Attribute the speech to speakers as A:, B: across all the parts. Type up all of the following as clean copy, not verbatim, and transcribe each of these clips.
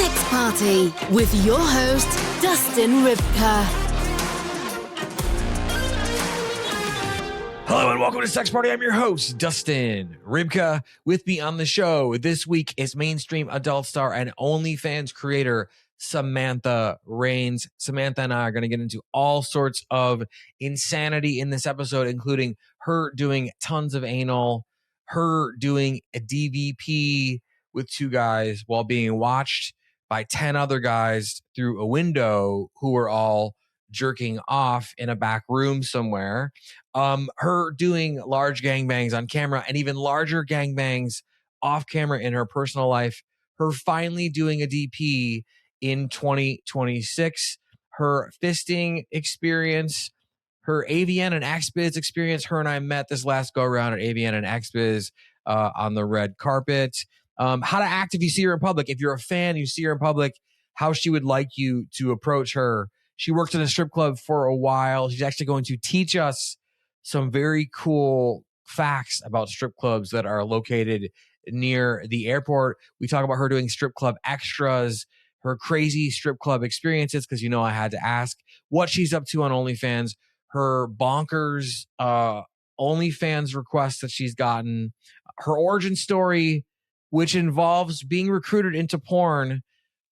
A: Sex Party with your host, Dustin Rybka.
B: Hello and welcome to Sex Party. I'm your host, Dustin Rybka. With me on the show this week is mainstream adult star and OnlyFans creator, Samantha Reigns. Samantha and I are going to get into all sorts of insanity in this episode, including her doing tons of anal, her doing a DVP with two guys while being watched by 10 other guys through a window who were all jerking off in a back room somewhere. Her doing large gangbangs on camera and even larger gangbangs off camera in her personal life. Her finally doing a DP in 2026. Her fisting experience. Her AVN and XBiz experience. Her and I met this last go around at AVN and XBiz on the red carpet. How to act if you see her in public. If you're a fan, you see her in public, how she would like you to approach her. She worked in a strip club for a while. She's actually going to teach us some very cool facts about strip clubs that are located near the airport. We talk about her doing strip club extras, her crazy strip club experiences, because I had to ask what she's up to on OnlyFans, her bonkers OnlyFans requests that she's gotten, her origin story, which involves being recruited into porn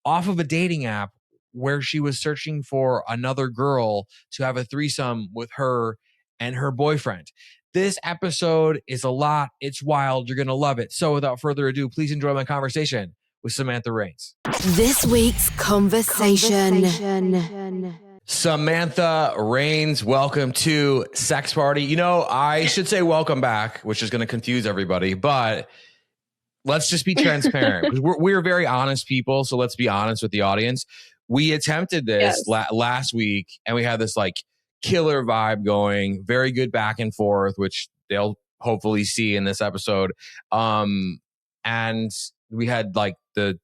B: off of a dating app where she was searching for another girl to have a threesome with her and her boyfriend. This episode is a lot. It's wild. You're going to love it. So without further ado, please enjoy my conversation with Samantha Reigns.
A: This week's conversation.
B: Samantha Reigns, welcome to Sex Party. I should say welcome back, which is going to confuse everybody, but let's just be transparent. We're very honest people, so let's be honest with the audience. We attempted this last week, and we had this killer vibe going, very good back and forth, which they'll hopefully see in this episode. And we had the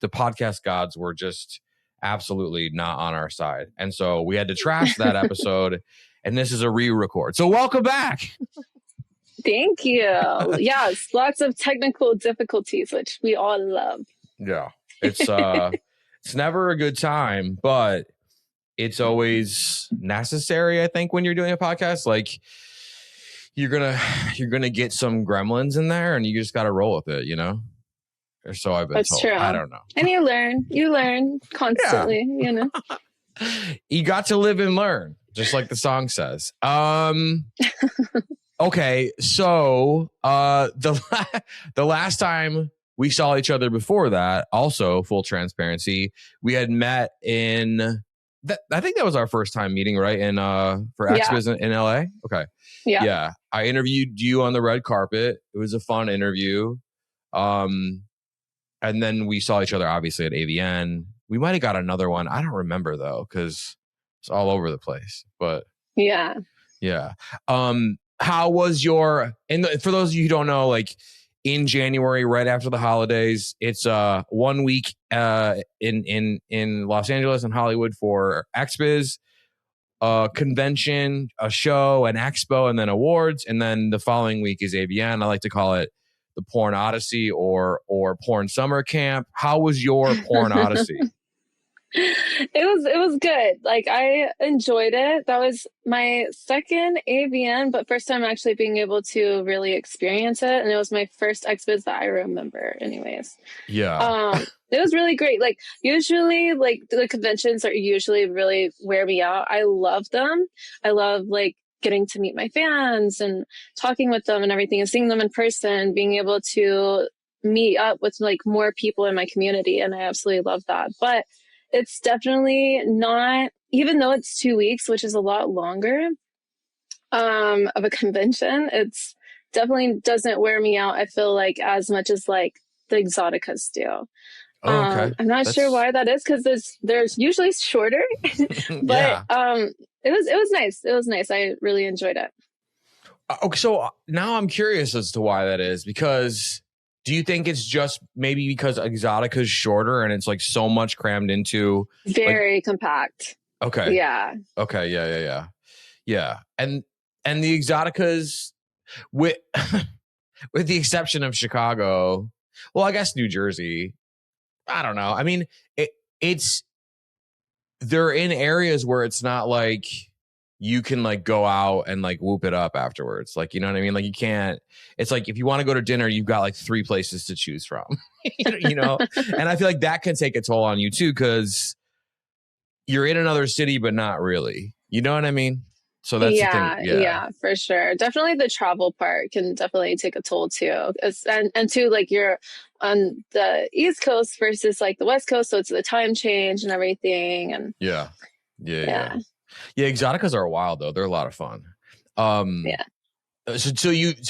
B: podcast gods were just absolutely not on our side, and so we had to trash that episode. And this is a re-record. So welcome back.
C: Thank you. Yes, lots of technical difficulties, which we all love.
B: Yeah, it's never a good time, but it's always necessary. I think when you're doing a podcast, you're gonna get some gremlins in there, and you just got to roll with it, Or so I've been
C: That's
B: told.
C: True.
B: I don't know.
C: And you learn constantly.
B: Yeah. You got to live and learn, just like the song says. Okay, so the last time we saw each other before that, also full transparency, we had met in I think that was our first time meeting, right? For XBiz in LA. Okay. Yeah. I interviewed you on the red carpet. It was a fun interview. And then we saw each other obviously at AVN. We might have got another one. I don't remember though, because it's all over the place. But
C: yeah.
B: How was for those of you who don't know, in January, right after the holidays, it's 1 week in Los Angeles and Hollywood for XBiz, a convention, a show, an expo, and then awards. And then the following week is AVN. I like to call it the Porn Odyssey or Porn Summer Camp. How was your Porn Odyssey?
C: It was good. I enjoyed it. That was my second AVN, but first time actually being able to experience it. And it was my first XBiz that I remember anyways.
B: Yeah.
C: It was really great. Usually the conventions are usually really wear me out. I love them. I love getting to meet my fans and talking with them and everything and seeing them in person, being able to meet up with more people in my community. And I absolutely love that. But it's definitely not, even though it's 2 weeks, which is a lot longer of a convention, it's definitely doesn't wear me out, I feel as much as the Exoticas do.
B: Okay.
C: I'm not sure why that is, because there's usually shorter, but it was nice. It was nice. I really enjoyed it.
B: Okay, so now I'm curious as to why that is, because do you think it's just maybe because Exotica's shorter and it's so much crammed into
C: very compact?
B: Okay.
C: Yeah.
B: Okay. Yeah. And the Exoticas, with with the exception of Chicago, well, I guess New Jersey, I don't know. I mean, it's they're in areas where it's not like you can like go out and like whoop it up afterwards. Like, you know what I mean? Like you can't, it's like if you want to go to dinner, you've got like 3 places to choose from, you know? And I feel like that can take a toll on you too, because you're in another city, but not really. You know what I mean? So that's the thing.
C: Yeah, for sure. Definitely the travel part can definitely take a toll too. And too, like you're on the East Coast versus like the West Coast, so it's the time change and everything. And
B: Yeah. Exoticas are wild though. They're a lot of fun. So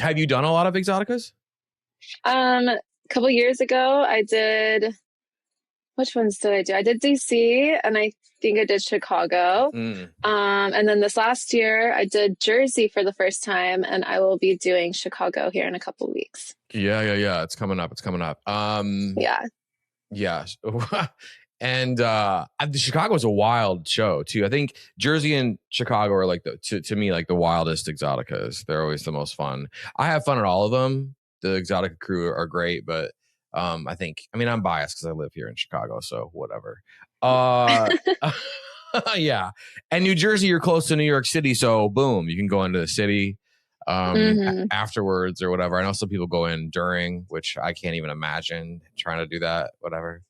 B: have you done a lot of exoticas?
C: A couple years ago, I did. Which ones did I do? I did DC, and I think I did Chicago. And then this last year, I did Jersey for the first time, and I will be doing Chicago here in a couple weeks.
B: Yeah. It's coming up. Yeah. And the Chicago is a wild show too. I think Jersey and Chicago are like to me like the wildest exoticas. They're always the most fun. I have fun at all of them. The Exotica crew are great, but I'm biased because I live here in Chicago, so whatever. Yeah. And New Jersey, you're close to New York City, so boom, you can go into the city afterwards or whatever. I know some people go in during, which I can't even imagine trying to do that, whatever.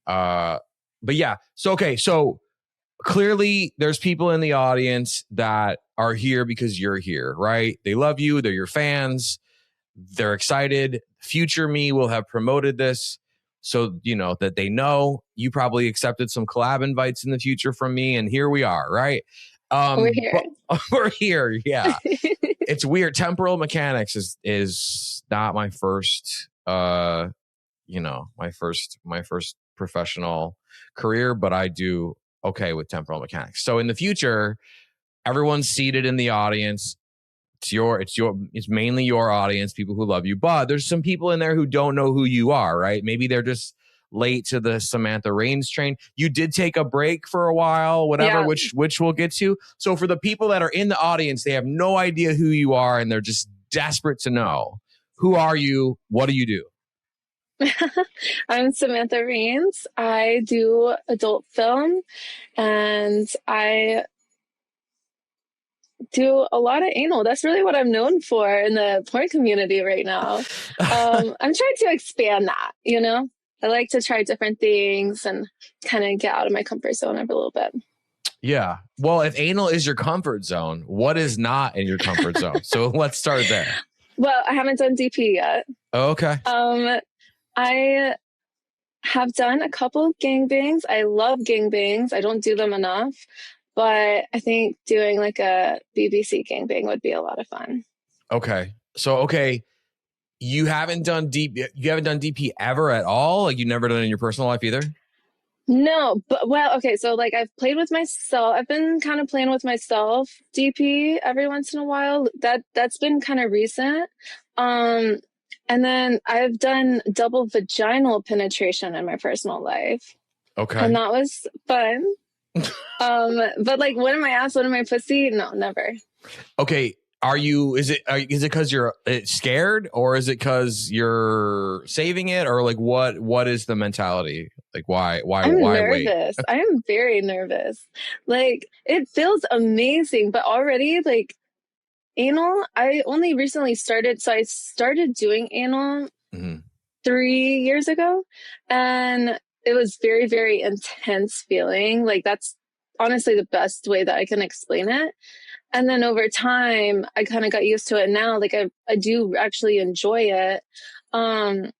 B: But yeah, so clearly there's people in the audience that are here because you're here, right? They love you, they're your fans, they're excited. Future me will have promoted this, so you know that they know you probably accepted some collab invites in the future from me, and here we are, right?
C: We're here.
B: We're here, yeah. It's weird. Temporal mechanics is not my first my first professional career, but I do okay with temporal mechanics. So in the future, everyone's seated in the audience. It's mainly your audience, people who love you, but there's some people in there who don't know who you are, right? Maybe they're just late to the Samantha Reigns train. You did take a break for a while, whatever, which we'll get to. So for the people that are in the audience, they have no idea who you are and they're just desperate to know. Who are you? What do you do?
C: I'm Samantha Reigns. I do adult film, and I do a lot of anal. That's really what I'm known for in the porn community right now. I'm trying to expand that, you know? I like to try different things and kind of get out of my comfort zone every little bit.
B: Yeah. Well, if anal is your comfort zone, what is not in your comfort zone? So let's start there.
C: Well, I haven't done DP yet.
B: Oh, okay.
C: I have done a couple gangbangs. I love gangbangs. I don't do them enough. But I think doing like a BBC gangbang would be a lot of fun. Okay.
B: So, you haven't done DP ever at all? Like you've never done it in your personal life either?
C: No, but so like I've played with myself. I've been kind of playing with myself DP every once in a while. That's been kind of recent. And then I've done double vaginal penetration in my personal life.
B: Okay.
C: And that was fun. But like one in my ass, one in my pussy, no, never.
B: Okay. Is it because you're scared, or is it because you're saving it, or like what is the mentality? Like why
C: nervous.
B: wait?
C: I am very nervous. Like it feels amazing, but already like anal, I only recently started. So I started doing anal 3 years ago, and it was very, very intense feeling. Like that's honestly the best way that I can explain it. And then over time, I kind of got used to it now. Like I do actually enjoy it. But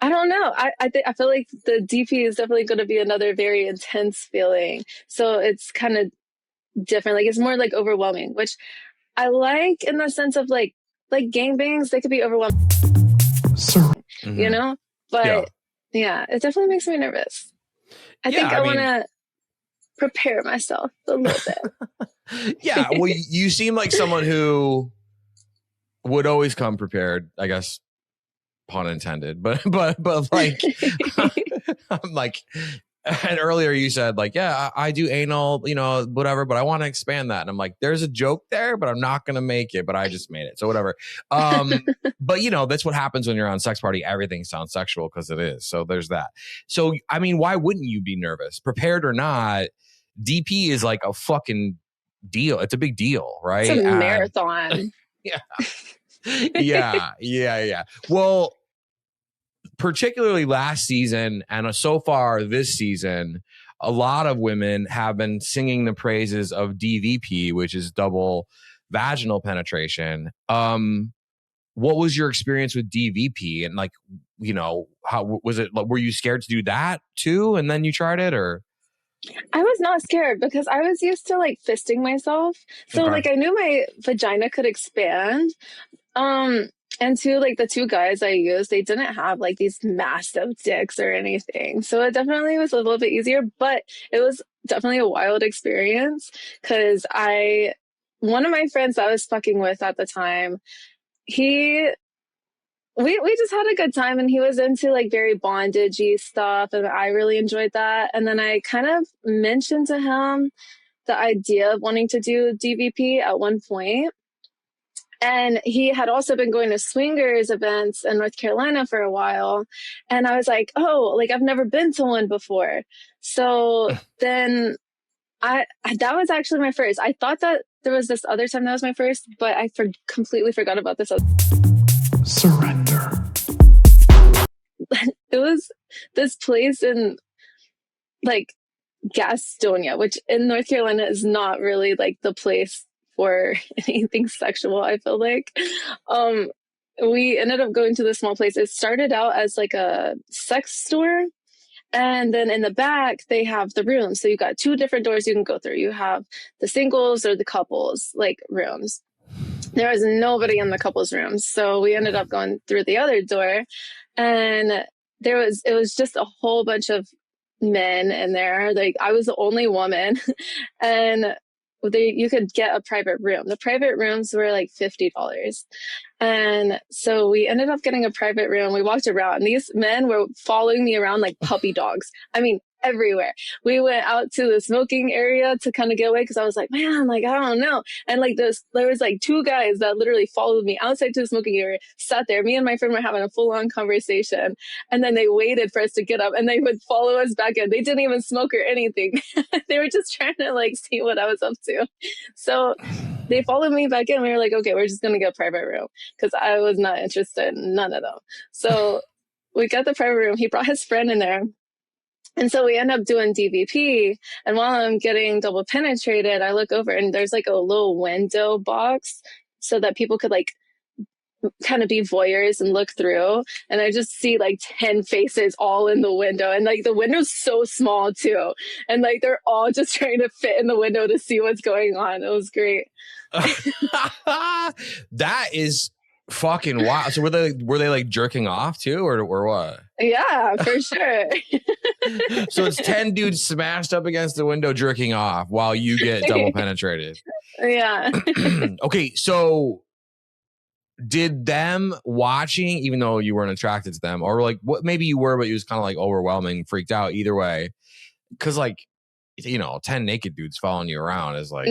C: I don't know. I feel like the DP is definitely going to be another very intense feeling. So it's kind of different. Like it's more like overwhelming, which I like in the sense of like gangbangs, they could be overwhelming, you know? But yeah, it definitely makes me nervous. I think I want to prepare myself a little bit.
B: Yeah, well, you seem like someone who would always come prepared, I guess, pun intended. But like, I'm like, And earlier you said like, yeah, I do anal, whatever, but I want to expand that. And I'm like, there's a joke there, but I'm not going to make it, but I just made it. So whatever. But that's what happens when you're on Sex Party. Everything sounds sexual because it is. So there's that. So, I mean, why wouldn't you be nervous? Prepared or not, DP is like a fucking deal. It's a big deal, right?
C: It's a marathon.
B: Yeah. Well, particularly last season and so far this season, a lot of women have been singing the praises of DVP, which is double vaginal penetration. What was your experience with DVP? And like, how was it? Were you scared to do that too? And then you tried it, or?
C: I was not scared because I was used to like fisting myself. So like I knew my vagina could expand. And two, like the two guys I used, they didn't have like these massive dicks or anything. So it definitely was a little bit easier, but it was definitely a wild experience because one of my friends that I was fucking with at the time, we just had a good time, and he was into like very bondage-y stuff, and I really enjoyed that. And then I kind of mentioned to him the idea of wanting to do DVP at one point. And he had also been going to swingers events in North Carolina for a while. And I was like, oh, like I've never been to one before. So then that was actually my first. I thought that there was this other time that was my first, but I completely forgot about this.
D: Surrender.
C: It was this place in like Gastonia, which in North Carolina is not really like the place for anything sexual, I feel like. We ended up going to this small place. It started out as like a sex store, and then in the back they have the rooms. So you got two different doors you can go through. You have the singles or the couples like rooms. There was nobody in the couples rooms, so we ended up going through the other door, and it was just a whole bunch of men in there. Like I was the only woman, and you could get a private room. The private rooms were like $50. And so we ended up getting a private room. We walked around, and these men were following me around like puppy dogs. I mean, everywhere. We went out to the smoking area to kind of get away because I was like, man, like, I don't know. And like there was like two guys that literally followed me outside to the smoking area, sat there. Me and my friend were having a full-on conversation. And then they waited for us to get up, and they would follow us back in. They didn't even smoke or anything. They were just trying to like see what I was up to. So they followed me back in. We were like, okay, we're just going to get a private room because I was not interested in none of them. So we got the private room. He brought his friend in there. And so we end up doing DVP. And while I'm getting double penetrated, I look over and there's like a little window box so that people could like kind of be voyeurs and look through. And I just see like 10 faces all in the window. And like the window's so small too. And like they're all just trying to fit in the window to see what's going on. It was great.
B: That is fucking wild. So were they like jerking off too, or what?
C: Yeah, for sure.
B: So it's 10 dudes smashed up against the window jerking off while you get double penetrated.
C: Yeah.
B: Okay, so did them watching, even though you weren't attracted to them, or like what, maybe you were, but it was kind of like overwhelming, freaked out either way, because like 10 naked dudes following you around is like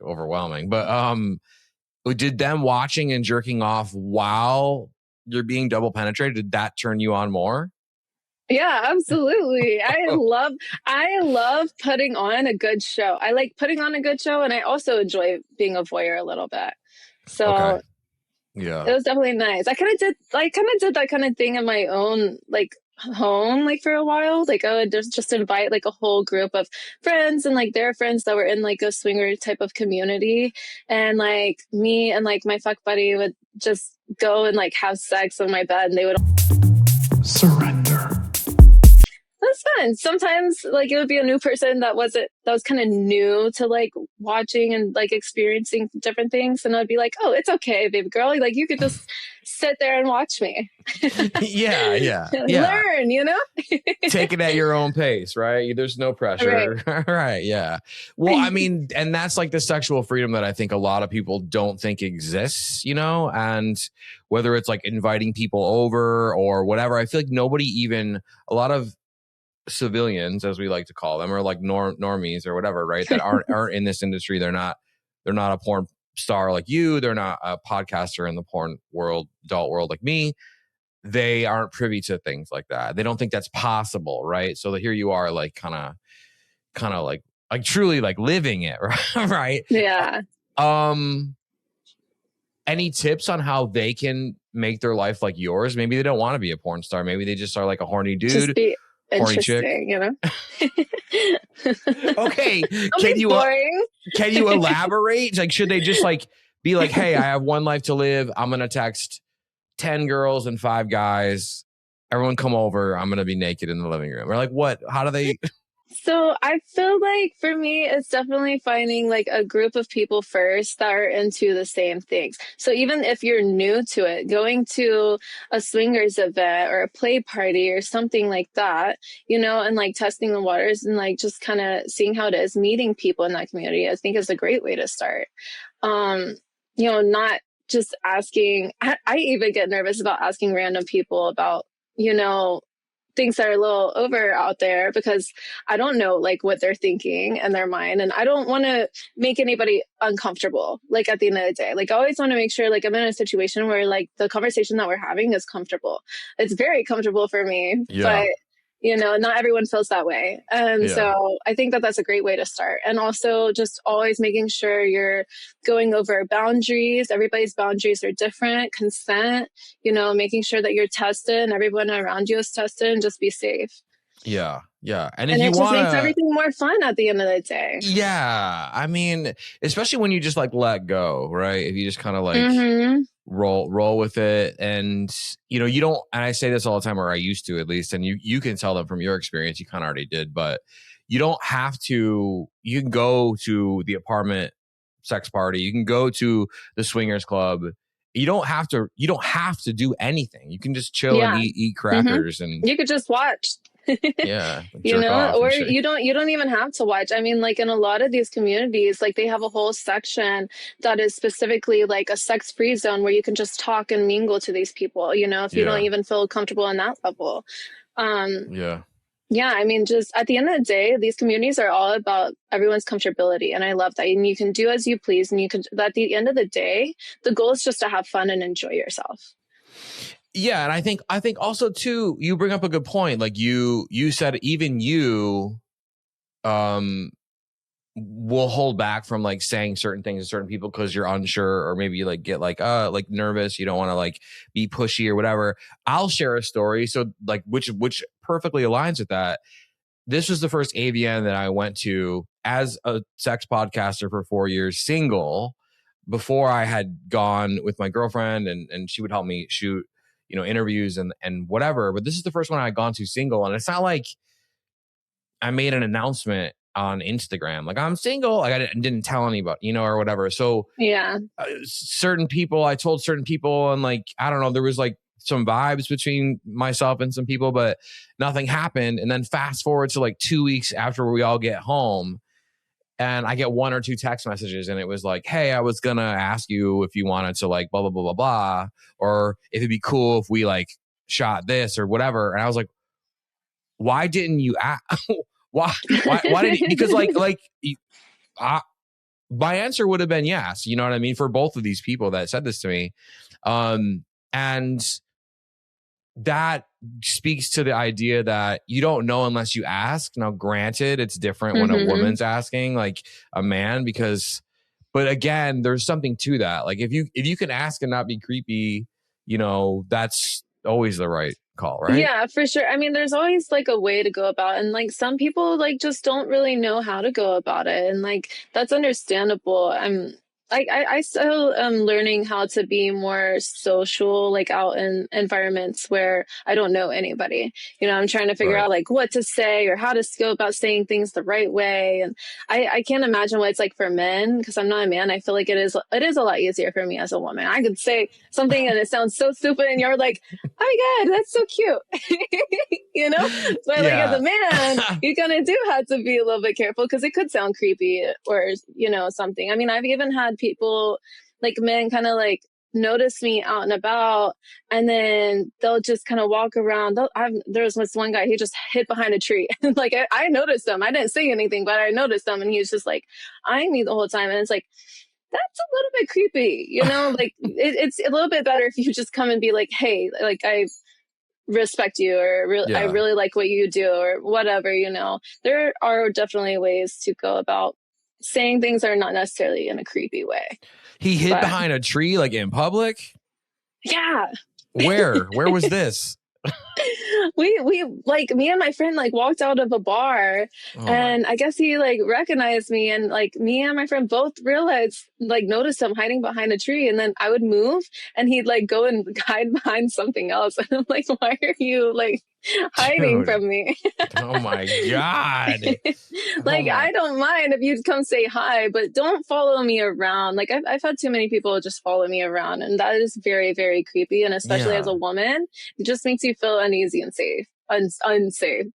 B: overwhelming. But did them watching and jerking off while you're being double penetrated, did that turn you on more?
C: Yeah, absolutely. I love putting on a good show. I like putting on a good show, and I also enjoy being a voyeur a little bit. So
B: okay. Yeah,
C: it was definitely nice. I kind of did that kind of thing in my own like home, like for a while. Like I would just invite like a whole group of friends and like their friends that were in like a swinger type of community, and like me and like my fuck buddy would just go and like have sex on my bed, and they would
D: surrender.
C: That's fun. Sometimes like it would be a new person that was kind of new to like watching and like experiencing different things, and I'd be like, oh, it's okay, baby girl, like you could just sit there and watch me.
B: yeah
C: Learn,
B: take it at your own pace, right? There's no pressure. Right. Yeah. Well, I mean, and that's like the sexual freedom that I think a lot of people don't think exists, and whether it's like inviting people over or whatever, I feel like a lot of civilians, as we like to call them, or like normies or whatever, right? That aren't in this industry. They're not a porn star like you. They're not a podcaster in the porn world, adult world like me. They aren't privy to things like that. They don't think that's possible, right? So here you are, like kind of like truly like living it, right?
C: Yeah.
B: Any tips on how they can make their life like yours? Maybe they don't want to be a porn star. Maybe they just are like a horny dude.
C: Just be
B: horny chick.
C: you know?
B: Okay.
C: Can
B: you elaborate? Like, should they just like be like, hey, I have one life to live. I'm going to text 10 girls and 5 guys. Everyone come over. I'm going to be naked in the living room. Or like, what? How do they...
C: So I feel like for me, it's definitely finding like a group of people first that are into the same things. So even if you're new to it, going to a swingers event or a play party or something like that, you know, and like testing the waters and like just kind of seeing how it is, meeting people in that community, I think is a great way to start. You know, not just asking, I even get nervous about asking random people about, you know, things that are a little over out there because I don't know like what they're thinking in their mind. And I don't want to make anybody uncomfortable. Like at the end of the day, like I always want to make sure like I'm in a situation where like the conversation that we're having is comfortable. It's very comfortable for me, but you know, not everyone feels that way. And so I think that that's a great way to start. And also just always making sure you're going over boundaries. Everybody's boundaries are different. Consent, you know, making sure that you're tested and everyone around you is tested and just be safe.
B: Yeah. Yeah. And
C: it just makes everything more fun at the end of the day.
B: Yeah. I mean, especially when you just like let go, right? If you just kind of like roll with it. And, you know, you don't, and I say this all the time, or I used to at least, and you can tell them from your experience, you kind of already did, but you don't have to, you can go to the apartment sex party. You can go to the swingers club. You don't have to do anything. You can just chill and eat crackers and
C: you could just watch. You know, or you don't even have to watch. I mean, like in a lot of these communities, like they have a whole section that is specifically like a sex-free zone where you can just talk and mingle to these people, you know, if you don't even feel comfortable on that level. I mean, just at the end of the day, these communities are all about everyone's comfortability. And I love that. And you can do as you please. And you can, at the end of the day, the goal is just to have fun and enjoy yourself.
B: Yeah. And I think also too, you bring up a good point. Like you said, even you, will hold back from like saying certain things to certain people because you're unsure, or maybe you like get like nervous. You don't want to like be pushy or whatever. I'll share a story. So like, which perfectly aligns with that. This was the first AVN that I went to as a sex podcaster for 4 years, single, before I had gone with my girlfriend and she would help me shoot, you know, interviews and whatever. But this is the first one I had gone to single. And it's not like I made an announcement on Instagram, like I'm single, like I didn't tell anybody, you know, or whatever. So certain people, I told certain people, and like, I don't know, there was like some vibes between myself and some people, but nothing happened. And then fast forward to like 2 weeks after we all get home, and I get 1 or 2 text messages, and it was like, hey, I was gonna ask you if you wanted to like blah blah blah blah blah, or if it'd be cool if we like shot this or whatever. And I was like, why didn't you ask? Why did you? Because my answer would have been yes. You know what I mean? For both of these people that said this to me. And that speaks to the idea that you don't know unless you ask. Now, granted, it's different when a woman's asking like a man, but again, there's something to that. Like if you can ask and not be creepy, you know, that's always the right call, right?
C: Yeah, for sure. I mean, there's always like a way to go about it. And like some people like just don't really know how to go about it. And like that's understandable. I still am learning how to be more social, like out in environments where I don't know anybody. You know, I'm trying to figure out like what to say or how to go about saying things the right way. And I can't imagine what it's like for men because I'm not a man. I feel like it is a lot easier for me as a woman. I could say something and it sounds so stupid and you're like, oh my God, that's so cute. You know, but like as a man, you kind of do have to be a little bit careful because it could sound creepy or, you know, something. I mean, I've even had people like men kind of like notice me out and about, and then they'll just kind of walk around. There was this one guy, he just hid behind a tree. Like I noticed him. I didn't say anything, but I noticed him, and he was just like eyeing me the whole time. And it's like, that's a little bit creepy, you know? Like it's a little bit better if you just come and be like, hey, like I respect you, or I really like what you do, or whatever, you know. There are definitely ways to go about saying things that are not necessarily in a creepy way.
B: He hid behind a tree, like in public?
C: Yeah.
B: Where was this?
C: we like, me and my friend like walked out of a bar, and I guess he like recognized me, and like me and my friend both noticed him hiding behind a tree, and then I would move and he'd like go and hide behind something else. And I'm like, why are you like hiding from me?
B: Oh my God.
C: Like, I don't mind if you come say hi, but don't follow me around. Like I've had too many people just follow me around, and that is very, very creepy. And especially as a woman, it just makes you feel uneasy and unsafe.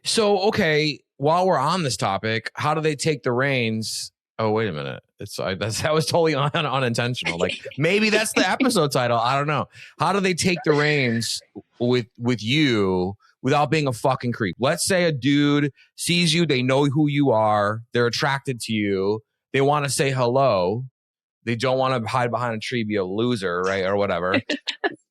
C: So,
B: okay, while we're on this topic, how do they take the reins? Oh, wait a minute. That was totally unintentional. Like, maybe that's the episode title. I don't know. How do they take the reins with you without being a fucking creep? Let's say a dude sees you. They know who you are. They're attracted to you. They want to say hello. They don't want to hide behind a tree, be a loser, right? Or whatever.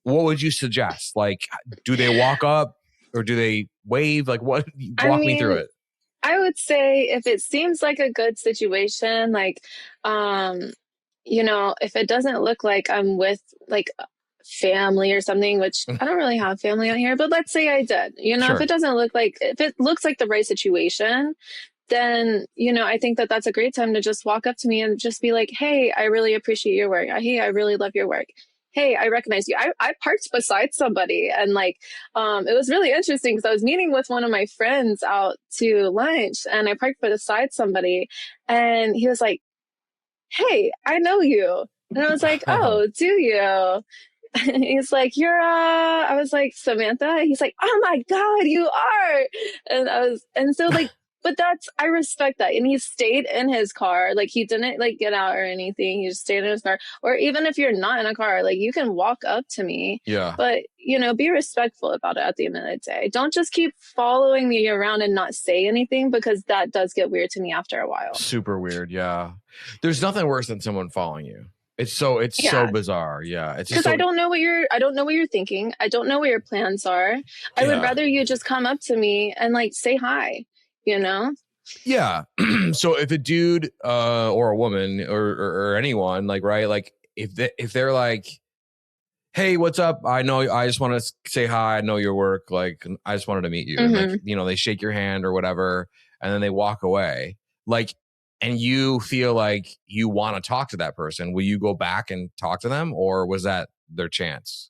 B: What would you suggest? Like, do they walk up or do they wave? Like, what? Walk me through it.
C: I would say if it seems like a good situation, like, you know, if it doesn't look like I'm with like family or something, which I don't really have family out here, but let's say I did, you know, if it looks like the right situation, then, you know, I think that that's a great time to just walk up to me and just be like, hey, I really appreciate your work. Hey, I really love your work. Hey, I recognize you. I parked beside somebody, and like, it was really interesting because I was meeting with one of my friends out to lunch, and I parked beside somebody, and he was like, hey, I know you. And I was like, oh, do you? He's like, I was like, Samantha? He's like, oh my God, you are. And so like, but I respect that. And he stayed in his car. Like, he didn't like get out or anything. He just stayed in his car. Or even if you're not in a car, like, you can walk up to me.
B: Yeah.
C: But, you know, be respectful about it at the end of the day. Don't just keep following me around and not say anything, because that does get weird to me after a while.
B: Super weird. Yeah. There's nothing worse than someone following you. It's so bizarre. Yeah. It's
C: because I don't know what you're thinking. I don't know what your plans are. I would rather you just come up to me and like say hi. You know?
B: Yeah. So if a dude or a woman or anyone, like, right, like if they're like, hey, what's up? I just want to say hi. I know your work. Like, I just wanted to meet you.
C: Mm-hmm.
B: And like, you know, they shake your hand or whatever, and then they walk away. Like, and you feel like you want to talk to that person. Will you go back and talk to them, or was that their chance?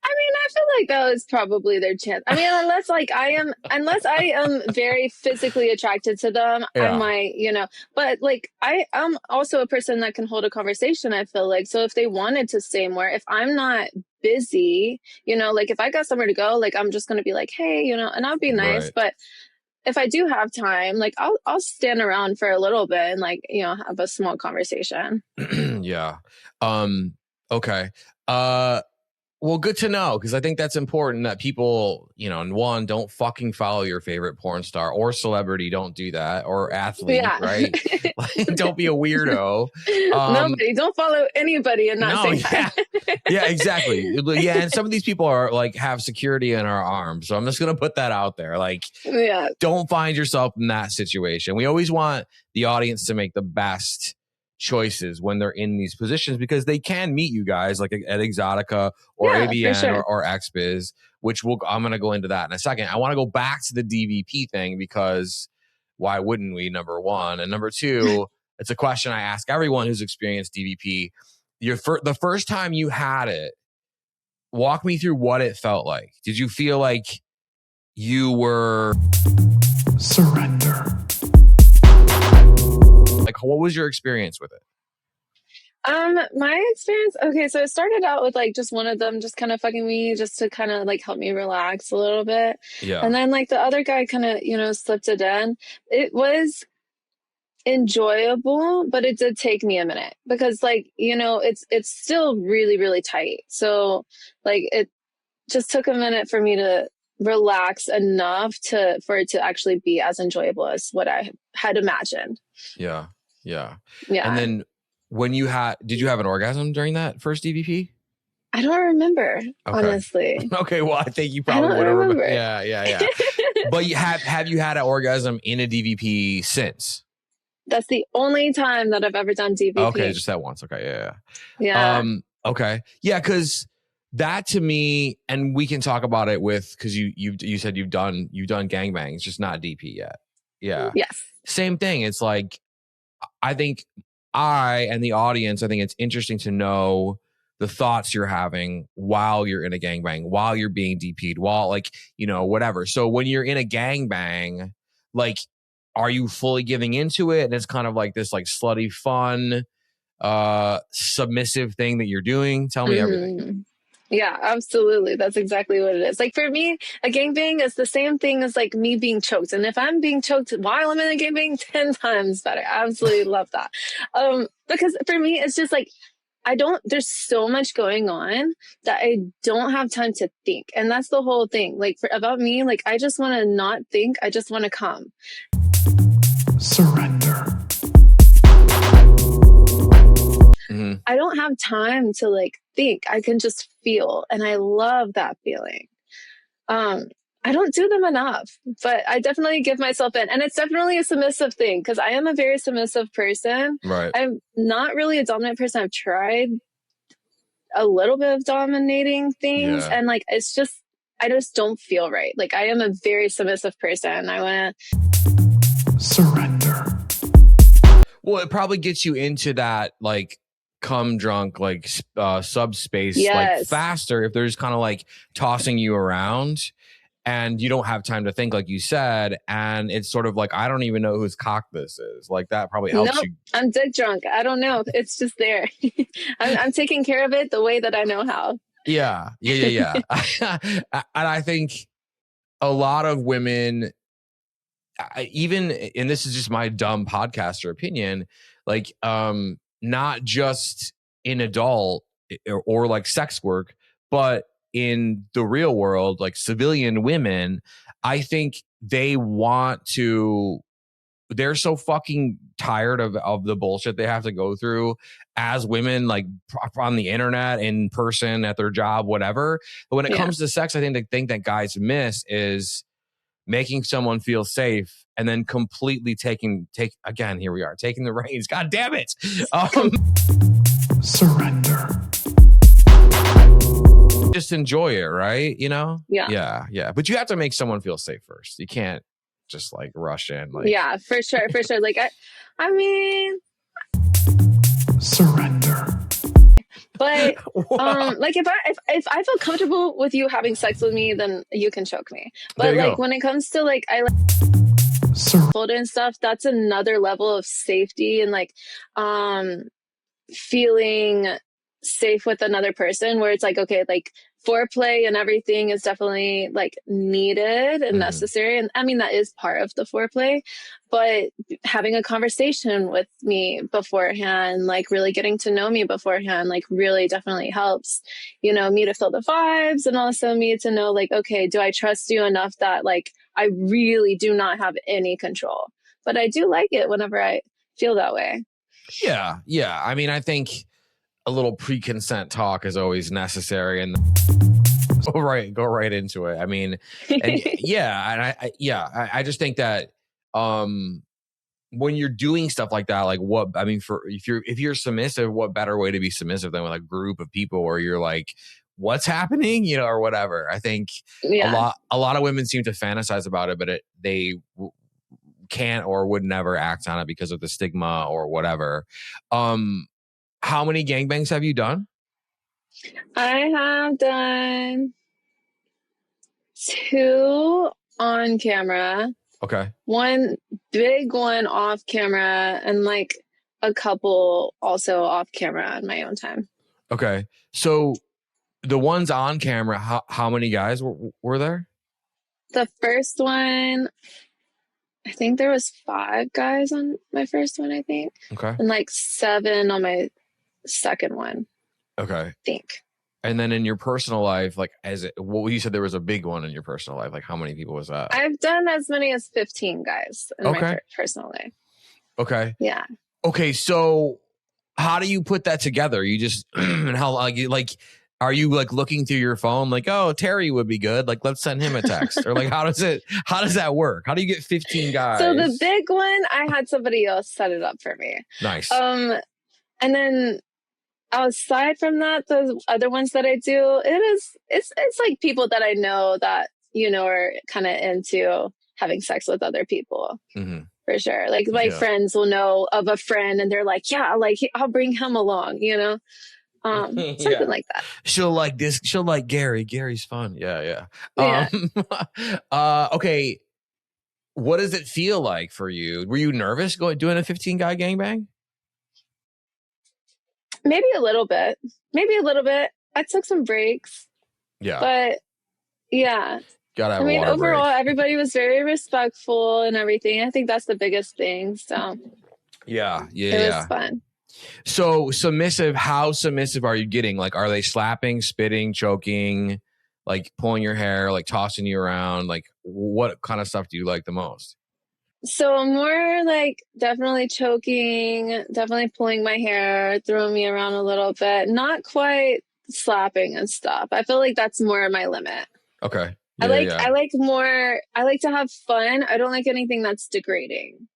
C: I mean, I feel like that was probably their chance. I mean, unless I am very physically attracted to them, I might, you know, but like, I am also a person that can hold a conversation, I feel like. So if they wanted to say more, if I'm not busy, you know, like if I got somewhere to go, like, I'm just going to be like, hey, you know, and I'll be nice. Right. But if I do have time, like, I'll stand around for a little bit and like, you know, have a small conversation.
B: Yeah. Okay. Well, good to know, because I think that's important that people, you know, and one, don't fucking follow your favorite porn star or celebrity. Don't do that. Or athlete, right? Like, don't be a weirdo.
C: Nobody, don't follow anybody and not say that.
B: Yeah, exactly. Yeah, and some of these people are like have security in our arms. So I'm just going to put that out there. Like, don't find yourself in that situation. We always want the audience to make the best choices when they're in these positions, because they can meet you guys like at Exotica or ABN or XBiz, which I'm going to go into that in a second. I want to go back to the DVP thing, because why wouldn't we? Number one. And number two, it's a question I ask everyone who's experienced DVP. The first time you had it, walk me through what it felt like. Did you feel like you were
D: surrender?
B: Like, what was your experience with it?
C: My experience, okay, so it started out with like just one of them just kind of fucking me, just to kind of like help me relax a little bit.
B: Yeah.
C: And then like the other guy kind of, you know, slipped it in. It was enjoyable, but it did take me a minute because like, you know, it's still really, really tight. So like it just took a minute for me to relax enough for it to actually be as enjoyable as what I had imagined.
B: Yeah. Yeah. And
C: Yeah.
B: then did you have an orgasm during that first DVP?
C: I don't remember,
B: Okay.
C: honestly.
B: Okay. Well, I think you
C: I
B: probably
C: don't
B: would have remembered.
C: remember.
B: Yeah. Yeah. Yeah. But have you had an orgasm in a DVP since?
C: That's the only time that I've ever done DVP.
B: Okay. Just that once. Okay. Yeah.
C: Yeah.
B: Okay. Yeah. Cause that to me, and we can talk about it cause you said you've done gangbangs, just not DP yet. Yeah.
C: Yes.
B: Same thing. It's like, I think and the audience, I think it's interesting to know the thoughts you're having while you're in a gangbang, while you're being DP'd, while like, you know, whatever. So when you're in a gangbang, like, are you fully giving into it? And it's kind of like this like slutty fun, submissive thing that you're doing. Tell me everything.
C: Yeah, absolutely. That's exactly what it is. Like for me, a gangbang is the same thing as like me being choked. And if I'm being choked while I'm in a gangbang, 10 times better. I absolutely love that. Because for me, it's just like, there's so much going on that I don't have time to think. And that's the whole thing. Like about me, like I just want to not think. I just want to come.
D: Surrender.
C: I don't have time to like think. I can just feel. And I love that feeling. I don't do them enough, but I definitely give myself in. And it's definitely a submissive thing because I am a very submissive person.
B: Right.
C: I'm not really a dominant person. I've tried a little bit of dominating things and like I just don't feel right. Like I am a very submissive person. I want
D: to surrender.
B: Well, it probably gets you into that like cum drunk like subspace like faster if they're just kind of like tossing you around and you don't have time to think like you said, and it's sort of like I don't even know whose cock this is. Like that probably helps you.
C: I'm dick drunk. I don't know. It's just there. I'm taking care of it the way that I know how.
B: Yeah. And I think a lot of women, even, and this is just my dumb podcaster opinion, like not just in adult or like sex work, but in the real world, like civilian women, I think they're so fucking tired of the bullshit they have to go through as women, like on the internet, in person, at their job, whatever. But when it comes to sex, I think the thing that guys miss is making someone feel safe and then completely taking the reins. God damn it.
D: Surrender.
B: Just enjoy it, right? You know?
C: Yeah.
B: Yeah. But you have to make someone feel safe first. You can't just like rush in. Like,
C: yeah, for sure. Like, I mean,
D: surrender.
C: But like if I feel comfortable with you having sex with me, then you can choke me. But like when it comes to like I fold and stuff, that's another level of safety and like feeling safe with another person where it's like, okay, like foreplay and everything is definitely like needed and necessary. And I mean, that is part of the foreplay, but having a conversation with me beforehand, like really getting to know me beforehand, like really definitely helps, you know, me to feel the vibes and also me to know like, okay, do I trust you enough that like, I really do not have any control, but I do like it whenever I feel that way.
B: Yeah. I mean, I think a little pre-consent talk is always necessary, and go right into it. I mean, and I just think that when you're doing stuff like that, like if you're submissive, what better way to be submissive than with a group of people where you're like, what's happening, you know, or whatever. I think a lot of women seem to fantasize about it, but they can't or would never act on it because of the stigma or whatever. How many gangbangs have you done?
C: I have done 2 on camera.
B: Okay. 1
C: big one off camera and like a couple also off camera on my own time.
B: Okay. So the ones on camera, how many guys were there?
C: The first one I think there was 5 guys on my first one, I think.
B: Okay.
C: And like 7 on my second one,
B: Okay.
C: I think.
B: And then in your personal life, like you said there was a big one in your personal life. Like how many people was that?
C: I've done as many as 15 guys in my personal life.
B: Okay.
C: Yeah.
B: Okay. So how do you put that together? You just, and how are you like looking through your phone like, oh, Terry would be good. Like, let's send him a text. Or like, how does that work? How do you get 15 guys?
C: So the big one, I had somebody else set it up for me.
B: Nice.
C: And then aside from that, the other ones that I do, it's like people that I know that, are kind of into having sex with other people.
B: Mm-hmm.
C: For sure. Like my friends will know of a friend and they're like, yeah, like I'll bring him along, something like that.
B: She'll like this. She'll like Gary. Gary's fun. Yeah. Okay. What does it feel like for you? Were you nervous doing a 15 guy gangbang?
C: Maybe a little bit. I took some breaks.
B: Yeah.
C: But yeah.
B: Gotta have a water
C: overall,
B: break.
C: everybody was very respectful and everything. I think that's the biggest thing. So
B: yeah.
C: It was fun.
B: So submissive, how submissive are you getting? Like, are they slapping, spitting, choking, like pulling your hair, like tossing you around? Like, what kind of stuff do you like the most?
C: So more like definitely choking, definitely pulling my hair, throwing me around a little bit. Not quite slapping and stuff. I feel like that's more my limit.
B: Okay.
C: I like to have fun. I don't like anything that's degrading.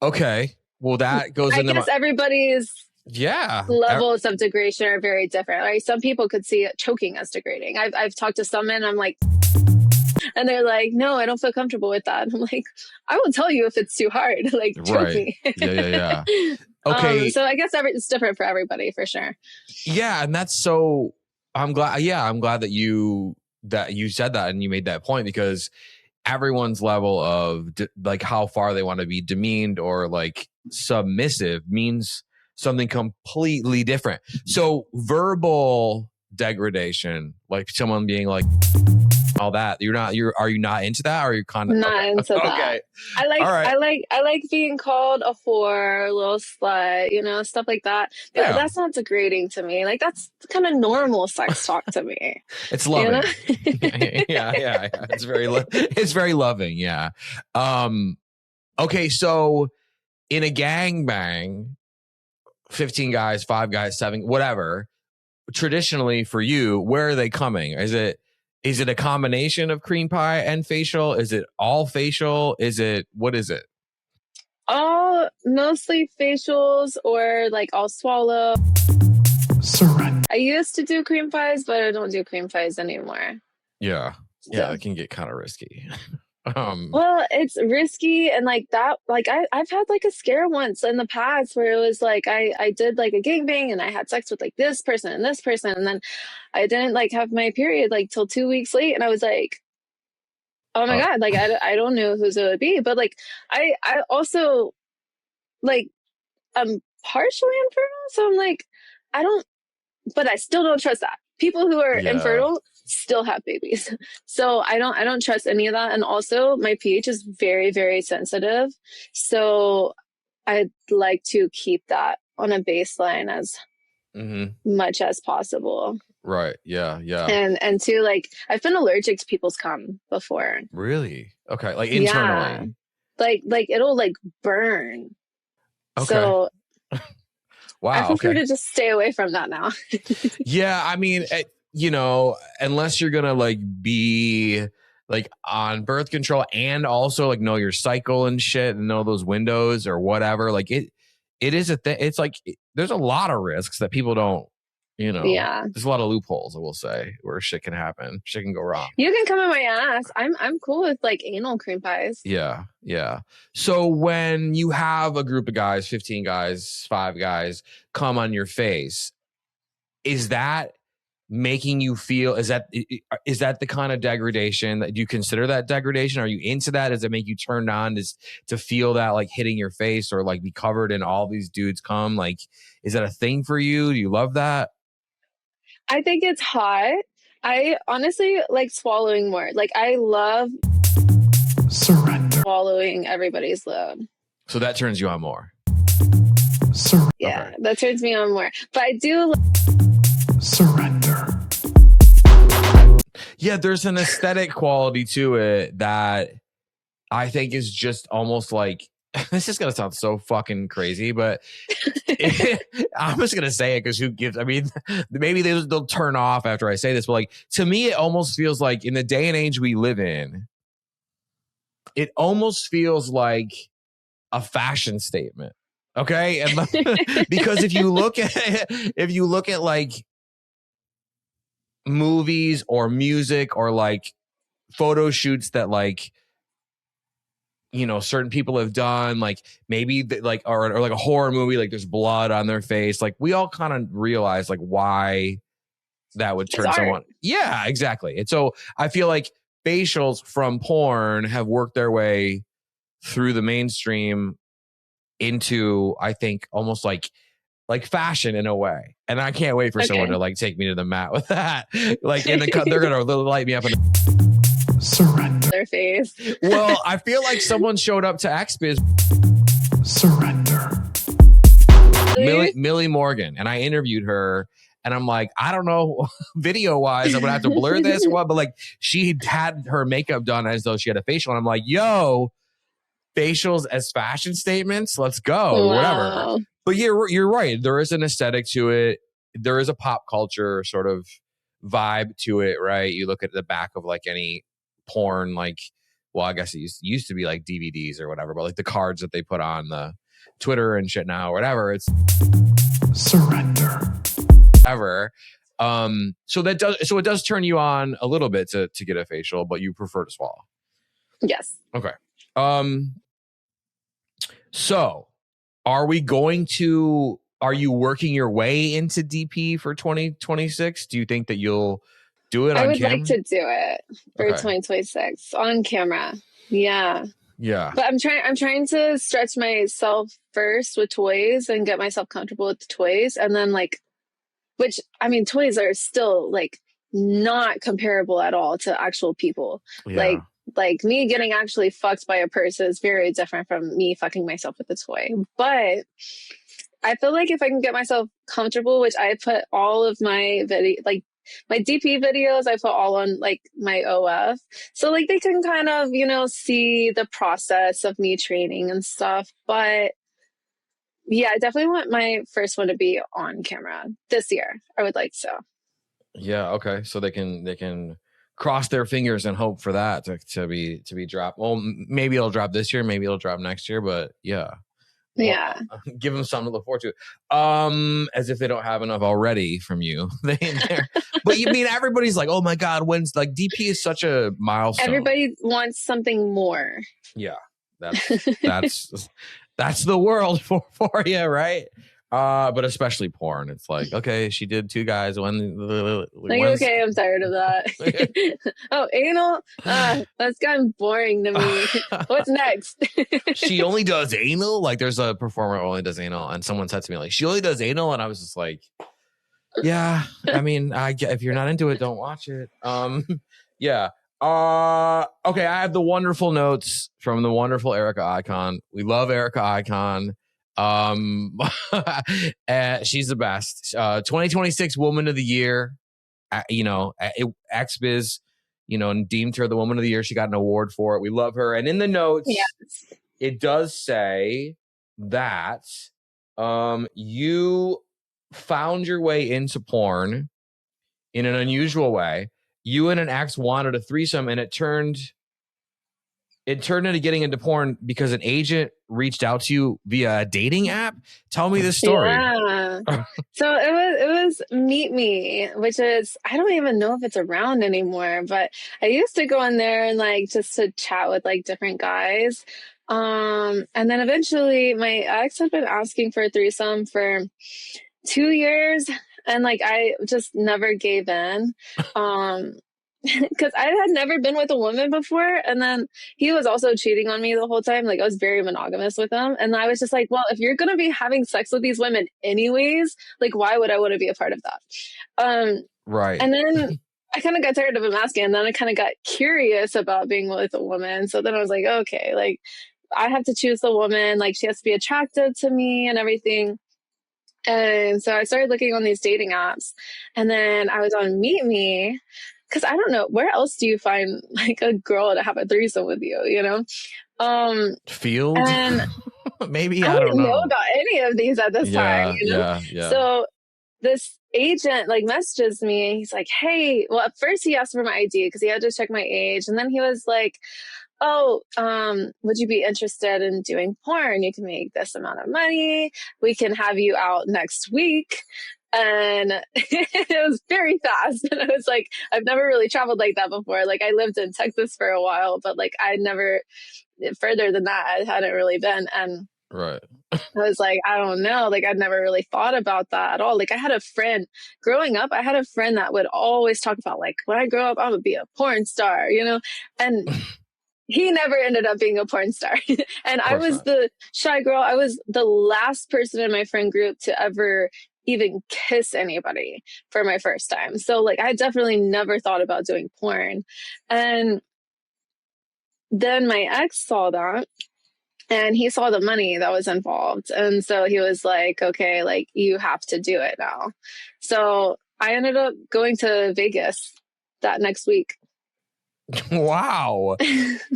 B: Okay. Well, that goes into
C: everybody's levels of degradation are very different. Right? Some people could see choking as degrading. I've talked to some men, I'm like, and they're like, no, I don't feel comfortable with that. I'm like, I will tell you if it's too hard. Like, choke me.
B: Yeah. Okay.
C: So I guess it's different for everybody for sure.
B: Yeah, and that's so. I'm glad that you said that and you made that point, because everyone's level of like how far they want to be demeaned or like submissive means something completely different. So verbal degradation, like someone being like all that, are you not into that, or are you kind of
C: not into that?
B: Okay.
C: I like being called a whore, a little slut, stuff like that. But that's not degrading to me. Like that's kind of normal sex talk to me.
B: It's loving. Yeah. It's very loving. Yeah. Okay. So in a gangbang, 15 guys, 5 guys, 7, whatever, traditionally for you, where are they coming? Is it a combination of cream pie and facial? Is it all facial? What is it?
C: All mostly facials, or like I'll swallow.
D: Surrender.
C: I used to do cream pies, but I don't do cream pies anymore.
B: Yeah. Yeah, it can get kind of risky.
C: Well, it's risky, and like that, like I've had like a scare once in the past where it was like I did like a gangbang and I had sex with like this person, and then I didn't like have my period like till 2 weeks late, and I was like, oh my God, like I don't know whose it would be, but like I also like I'm partially infertile, so I'm like but I still don't trust that. People who are infertile still have babies. So I don't trust any of that. And also my pH is very, very sensitive. So I'd like to keep that on a baseline as much as possible.
B: Right. Yeah.
C: And two, like I've been allergic to people's cum before.
B: Really? Okay. Like internally.
C: Yeah. Like it'll like burn.
B: Okay.
C: So
B: wow.
C: I prefer to just stay away from that now.
B: Yeah. I mean, unless you're going to like be like on birth control and also like know your cycle and shit and know those windows or whatever, like it is a thing. It's like, there's a lot of risks that people don't, there's a lot of loopholes, I will say, where shit can happen. Shit can go wrong.
C: You can come in my ass. I'm cool with like anal cream pies.
B: Yeah. So when you have a group of guys, 15 guys, 5 guys come on your face, is that making you feel, is that the kind of degradation that you consider that degradation? Are you into that? Does it make you turned on to feel that like hitting your face or like be covered in all these dudes come? Like, is that a thing for you? Do you love that?
C: I think it's hot. I honestly like swallowing more. Like I love
D: Surrender.
C: following everybody's load.
B: So that turns you on more.
C: Yeah,
B: Okay.
C: that turns me on more. But I do
D: Surrender.
B: Yeah, there's an aesthetic quality to it that I think is just almost like, this is going to sound so fucking crazy, but I'm just going to say it because who gives, I mean, maybe they'll turn off after I say this, but like, to me, it almost feels like in the day and age we live in, it almost feels like a fashion statement. Okay. And because if you look at like movies or music or like photo shoots that like, you know, certain people have done, like maybe like, or like a horror movie, like there's blood on their face. Like we all kind of realize like why that would turn someone. Yeah, exactly. And so I feel like facials from porn have worked their way through the mainstream into, I think, almost like fashion in a way. And I can't wait for someone to like take me to the mat with that. Like in the cut, they're gonna light me up in
D: Surrender.
C: their face.
B: Well, I feel like someone showed up to XBiz.
D: Surrender.
B: Millie Morgan, and I interviewed her. And I'm like, I don't know, video wise, I'm gonna have to blur this or what, but like she had her makeup done as though she had a facial. And I'm like, yo, facials as fashion statements, let's go, whatever. But you're right. There is an aesthetic to it. There is a pop culture sort of vibe to it, right? You look at the back of like any porn, like, well, I guess it used to be like DVDs or whatever, but like the cards that they put on the Twitter and shit now, or whatever. It's
D: surrender.
B: Ever. So it does turn you on a little bit to get a facial, but you prefer to swallow.
C: Yes.
B: Okay. So are you working your way into DP for 2026? Do you think that you'll do it on camera?
C: I would like to do it for 2026 on camera. Yeah.
B: Yeah.
C: But I'm trying to stretch myself first with toys and get myself comfortable with the toys. And then which, I mean, toys are still like not comparable at all to actual people.
B: Yeah.
C: Like me getting actually fucked by a person is very different from me fucking myself with a toy. But I feel like if I can get myself comfortable, which I put all of my my DP videos, I put all on like my OF. So like they can kind of, see the process of me training and stuff. But yeah, I definitely want my first one to be on camera this year. I would like so.
B: Yeah. Okay. So they can cross their fingers and hope for that to be dropped. Well, maybe it'll drop this year. Maybe it'll drop next year. But yeah.
C: Yeah.
B: Give them something to look forward to. As if they don't have enough already from you. But you mean everybody's like, oh my God, when's like DP is such a milestone.
C: Everybody wants something more.
B: Yeah. That's the world for you, right? But especially porn. It's like, okay, she did two guys.
C: Okay, I'm tired of that. Oh, anal? That's gotten boring to me. What's next?
B: She only does anal? Like there's a performer who only does anal, and someone said to me, like, she only does anal, and I was just like, yeah, I mean, if you're not into it, don't watch it. Yeah. Okay, I have the wonderful notes from the wonderful Erica Icon. We love Erica Icon. She's the best. 2026 Woman of the Year. XBiz, deemed her the Woman of the Year. She got an award for it. We love her. And in the notes, yes, it does say that you found your way into porn in an unusual way. You and an ex wanted a threesome, and it turned into getting into porn because an agent reached out to you via a dating app. Tell me this story.
C: Yeah. So it was Meet Me, which is, I don't even know if it's around anymore, but I used to go in there and just to chat with different guys. And then eventually my ex had been asking for a threesome for 2 years. And I just never gave in. Because I had never been with a woman before. And then he was also cheating on me the whole time. I was very monogamous with him. And I was just like, well, if you're going to be having sex with these women anyways, why would I want to be a part of that?
B: Right.
C: And then I kind of got tired of him asking, and then I kind of got curious about being with a woman. So then I was like, okay, like I have to choose the woman. Like she has to be attractive to me and everything. And so I started looking on these dating apps, and then I was on Meet Me, because I don't know, where else do you find like a girl to have a threesome with you, you know?
B: Field?
C: And
B: Maybe,
C: I
B: I don't
C: didn't know
B: know.
C: about any of these at this time, you know?
B: Yeah.
C: So this agent like messages me. He's like, hey, well, at first he asked for my ID because he had to check my age. And then he was like, oh, would you be interested in doing porn? You can make this amount of money. We can have you out next week. And it was very fast. And I was like, I've never really traveled like that before. Like I lived in Texas for a while, but like I never further than that, I hadn't really been. And
B: Right.
C: I was like, I don't know. Like I'd never really thought about that at all. Like I had a friend growing up. I had a friend that would always talk about like, when I grow up, I'm gonna be a porn star, you know? And he never ended up being a porn star. And I was
B: not.
C: the shy girl. I was the last person in my friend group to ever even kiss anybody for my first time. So like I definitely never thought about doing porn. And then my ex saw that, and he saw the money that was involved. And so he was like, okay, like you have to do it now. So I ended up going to Vegas that next week.
B: Wow.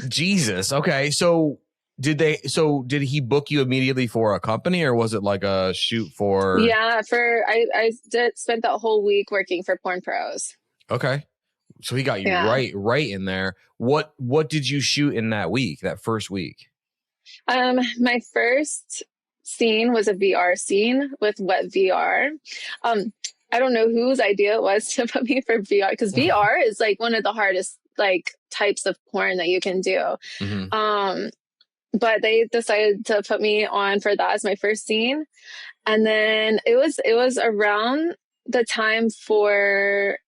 B: Jesus. Okay. So did he book you immediately for a company, or was it like a shoot for?
C: Yeah, I spent that whole week working for Porn Pros.
B: Okay. So he got you right in there. What did you shoot in that week, that first week?
C: My first scene was a VR scene with wet VR. I don't know whose idea it was to put me for VR, because VR is like one of the hardest like types of porn that you can do.
B: Mm-hmm.
C: But they decided to put me on for that as my first scene. And then it was around the time for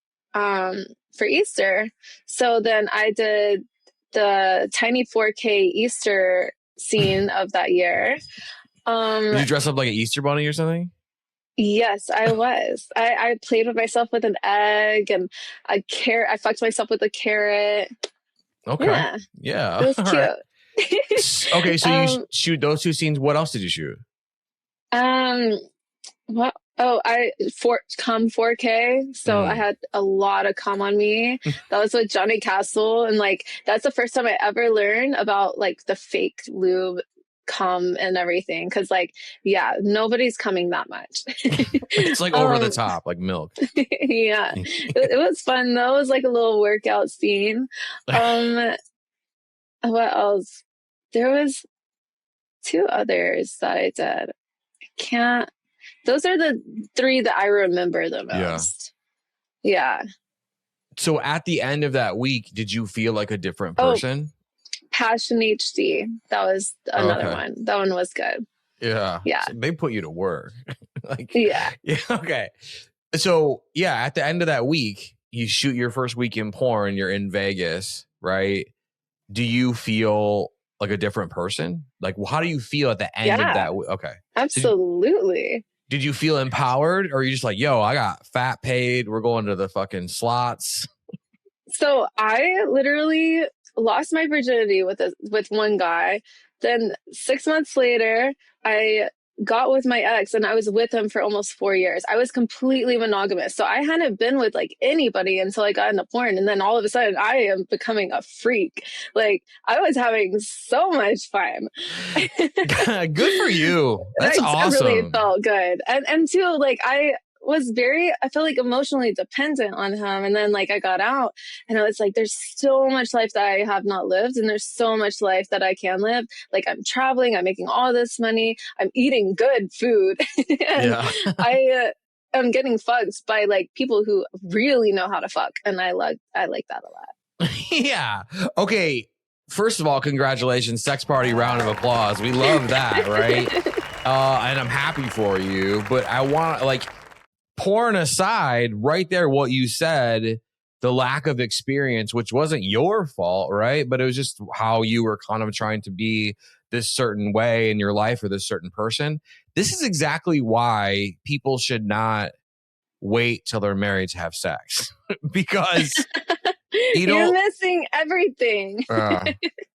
C: Easter. So then I did the tiny 4K Easter scene of that year.
B: Did you dress up like an Easter bunny or something?
C: Yes, I was. I played with myself with an egg and a carrot. I fucked myself with a carrot.
B: Okay. Yeah.
C: It was cute.
B: Right. Okay, so you shoot those two scenes. What else did you shoot?
C: What? Oh, cum 4K. So I had a lot of cum on me. That was with Johnny Castle, and like that's the first time I ever learned about like the fake lube cum and everything. Because like, yeah, nobody's coming that much.
B: It's like over the top, like milk.
C: Yeah, it was fun though. It was like a little workout scene. What else? There was 2 others that I did. Those are the 3 that I remember the most. Yeah.
B: So at the end of that week, did you feel like a different person?
C: Passion HD. That was another one. That one was good.
B: Yeah.
C: Yeah.
B: So they put you to work. Like,
C: yeah.
B: Okay. So yeah, at the end of that week, you shoot your first week in porn, you're in Vegas, right? Do you feel like a different person? Like, how do you feel at the end of that week? Okay.
C: Absolutely.
B: Did you feel empowered, or are you just like, yo, I got fat paid, we're going to the fucking slots?
C: So I literally lost my virginity with one guy. Then 6 months later, I got with my ex, and I was with him for almost 4 years. I was completely monogamous. So I hadn't been with like anybody until I got into porn. And then all of a sudden I am becoming a freak. Like I was having so much fun.
B: Good for you. That's awesome.
C: It really felt good. And too, like I felt like emotionally dependent on him. And then like I got out, and I was like, there's so much life that I have not lived, and there's so much life that I can live. Like I'm traveling, I'm making all this money, I'm eating good food. And I am getting fucked by like people who really know how to fuck. And I like that a lot.
B: Yeah. Okay. First of all, congratulations. Sex party round of applause. We love that, right? And I'm happy for you. But I want like, porn aside, right there, what you said, the lack of experience, which wasn't your fault, right? But it was just how you were kind of trying to be this certain way in your life or this certain person. This is exactly why people should not wait till they're married to have sex because
C: you're missing everything.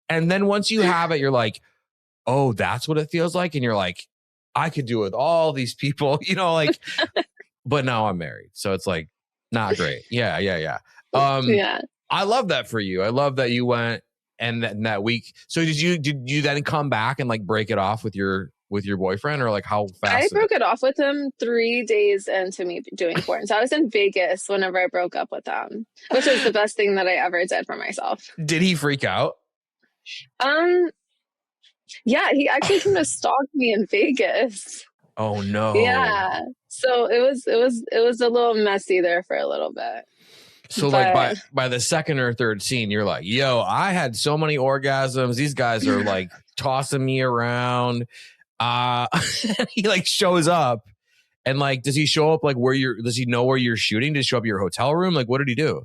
B: And then once you have it, you're like, oh, that's what it feels like. And you're like, I could do it with all these people, like, but now I'm married. So it's like, not great. Yeah.
C: Yeah.
B: I love that for you. I love that you went and that week. So did you then come back and like break it off with your boyfriend, or like how fast?
C: I broke it off with him 3 days into me doing porn. So I was in Vegas whenever I broke up with him, which was the best thing that I ever did for myself.
B: Did he freak out?
C: Yeah, he actually came to stalk me in Vegas.
B: Oh no.
C: Yeah. So it was a little messy there for a little bit.
B: So like by the second or third scene, you're like, yo, I had so many orgasms. These guys are like tossing me around. He like shows up, and like, does he show up like does he know where you're shooting? Did he show up at your hotel room? Like, what did he do?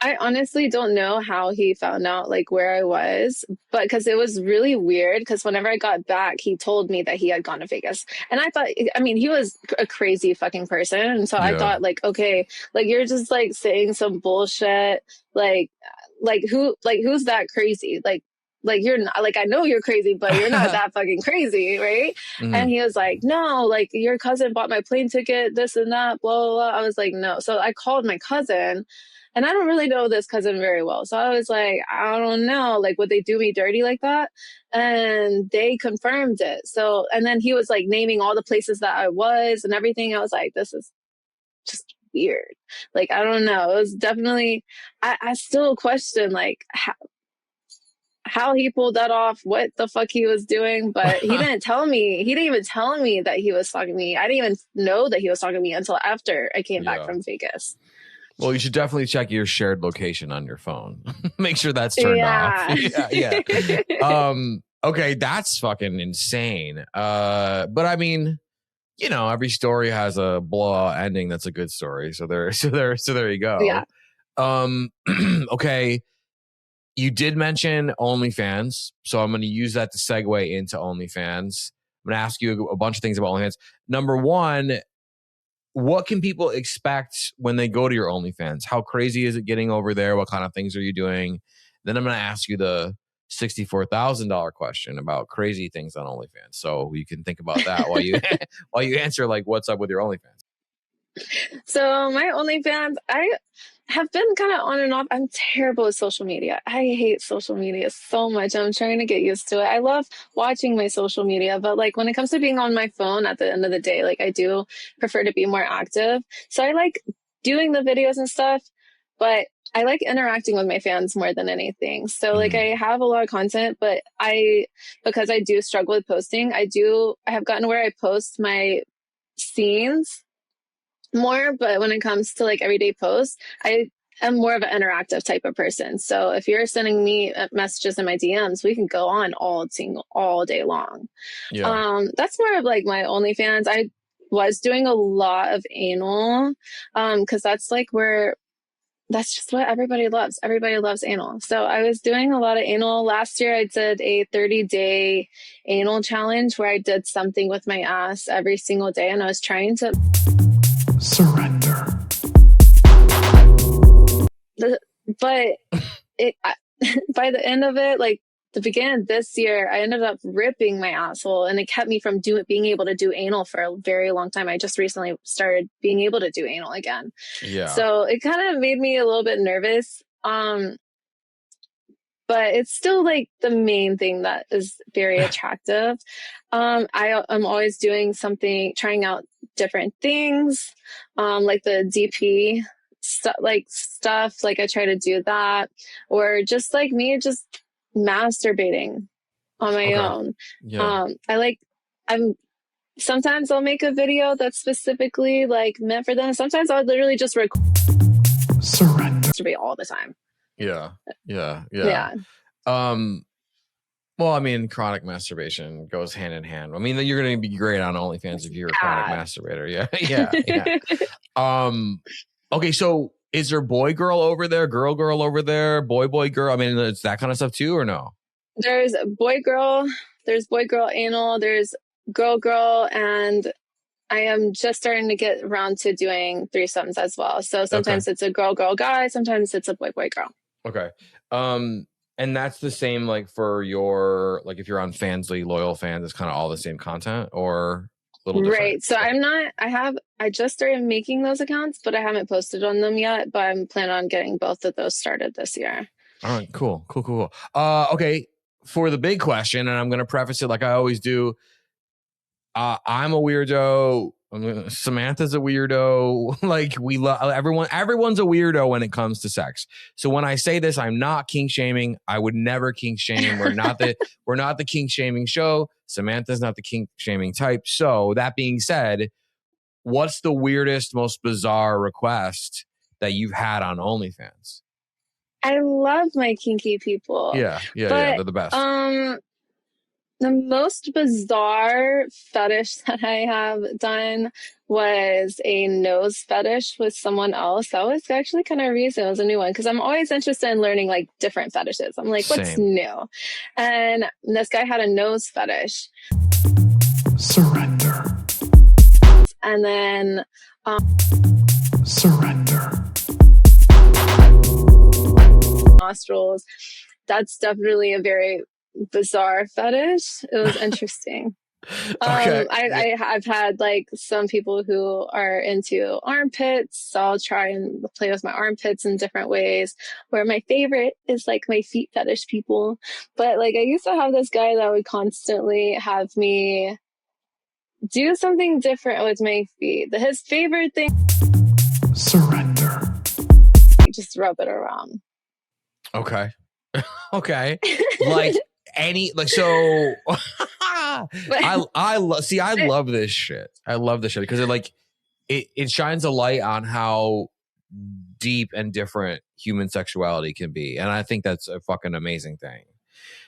C: I honestly don't know how he found out like where I was, but because it was really weird, because whenever I got back, he told me that he had gone to Vegas. And I thought, I mean, he was a crazy fucking person. And so I thought like, okay, like you're just like saying some bullshit. Like who's that crazy? Like you're not, like, I know you're crazy, but you're not that fucking crazy, right? Mm-hmm. And he was like, no, like your cousin bought my plane ticket, this and that, blah, blah, blah. I was like, no. So I called my cousin. And I don't really know this cousin very well. So I was like, I don't know. Like, would they do me dirty like that? And they confirmed it. So, and then he was like naming all the places that I was and everything. I was like, this is just weird. Like, I don't know. It was definitely, I still question like how he pulled that off, what the fuck he was doing. But he didn't tell me. He didn't even tell me that he was stalking me. I didn't even know that he was stalking me until after I came back from Vegas.
B: Well, you should definitely check your shared location on your phone. Make sure that's turned off. Yeah. Okay, that's fucking insane. But I mean, every story has a blowout ending that's a good story. So there you go.
C: Yeah.
B: Okay. You did mention OnlyFans, so I'm going to use that to segue into OnlyFans. I'm going to ask you a bunch of things about OnlyFans. Number one, what can people expect when they go to your OnlyFans? How crazy is it getting over there? What kind of things are you doing? Then I'm going to ask you the $64,000 question about crazy things on OnlyFans. So you can think about that while you answer like what's up with your OnlyFans.
C: So my OnlyFans, I have been kind of on and off. I'm terrible at social media. I hate social media so much. I'm trying to get used to it. I love watching my social media, but like when it comes to being on my phone at the end of the day, like I do prefer to be more active. So I like doing the videos and stuff, but I like interacting with my fans more than anything. So like I have a lot of content, but because I do struggle with posting, I have gotten where I post my scenes more, but when it comes to like everyday posts, I am more of an interactive type of person. So if you're sending me messages in my DMs, we can go on all day long. Yeah. That's more of like my OnlyFans. I was doing a lot of anal, because that's just what everybody loves. Everybody loves anal. So I was doing a lot of anal. Last year I did a 30-day anal challenge where I did something with my ass every single day, and I was trying to
D: surrender.
C: But by the end of it, like the beginning of this year, I ended up ripping my asshole, and it kept me from being able to do anal for a very long time. I just recently started being able to do anal again. Yeah. So it kind of made me a little bit nervous. But it's still like the main thing that is very attractive. I'm always doing something, trying out different things, like the DP stuff. Like I try to do that, or just like me, just masturbating on my own. Yeah. Sometimes I'll make a video that's specifically like meant for them. Sometimes I'll literally just masturbate all the time.
B: Yeah. Well, I mean, chronic masturbation goes hand in hand. I mean, you're going to be great on OnlyFans if you're a chronic masturbator. Yeah. Okay, so is there girl over there, girl over there, boy girl? I mean, it's that kind of stuff too, or no?
C: There's boy girl anal, there's girl, and I am just starting to get around to doing threesomes as well. So sometimes
B: Okay.
C: it's a girl guy, sometimes it's a boy girl.
B: Okay. And that's the same like for your, like if you're on Fansly, loyal fans, it's kind of all the same content or a little different?
C: Right. So I just started making those accounts, but I haven't posted on them yet, but I'm planning on getting both of those started this year.
B: All right, cool. Okay. For the big question, and I'm going to preface it like I always do. I'm a weirdo. Samantha's a weirdo. Like we love everyone's a weirdo when it comes to sex. So when I say this, I'm not kink shaming. I would never kink shame. We're not the kink shaming show. Samantha's not the kink shaming type. So that being said, what's the weirdest, most bizarre request that you've had on OnlyFans?
C: I love my kinky people.
B: Yeah,
C: but,
B: they're the best.
C: The most bizarre fetish that I have done was a nose fetish with someone else. That was actually kind of recent. It was a new one because I'm always interested in learning like different fetishes. I'm like, what's new? And this guy had a nose fetish.
D: Surrender.
C: And then
D: Surrender.
C: nostrils. That's definitely a very bizarre fetish. It was interesting.
B: Okay.
C: I've had like some people who are into armpits, so I'll try and play with my armpits in different ways, where my favorite is like my feet fetish people. But like I used to have this guy that would constantly have me do something different with my feet. His favorite thing,
D: Surrender.
C: just rub it around.
B: Okay. Okay. Like so I love this shit. I love this shit because it shines a light on how deep and different human sexuality can be. And I think that's a fucking amazing thing.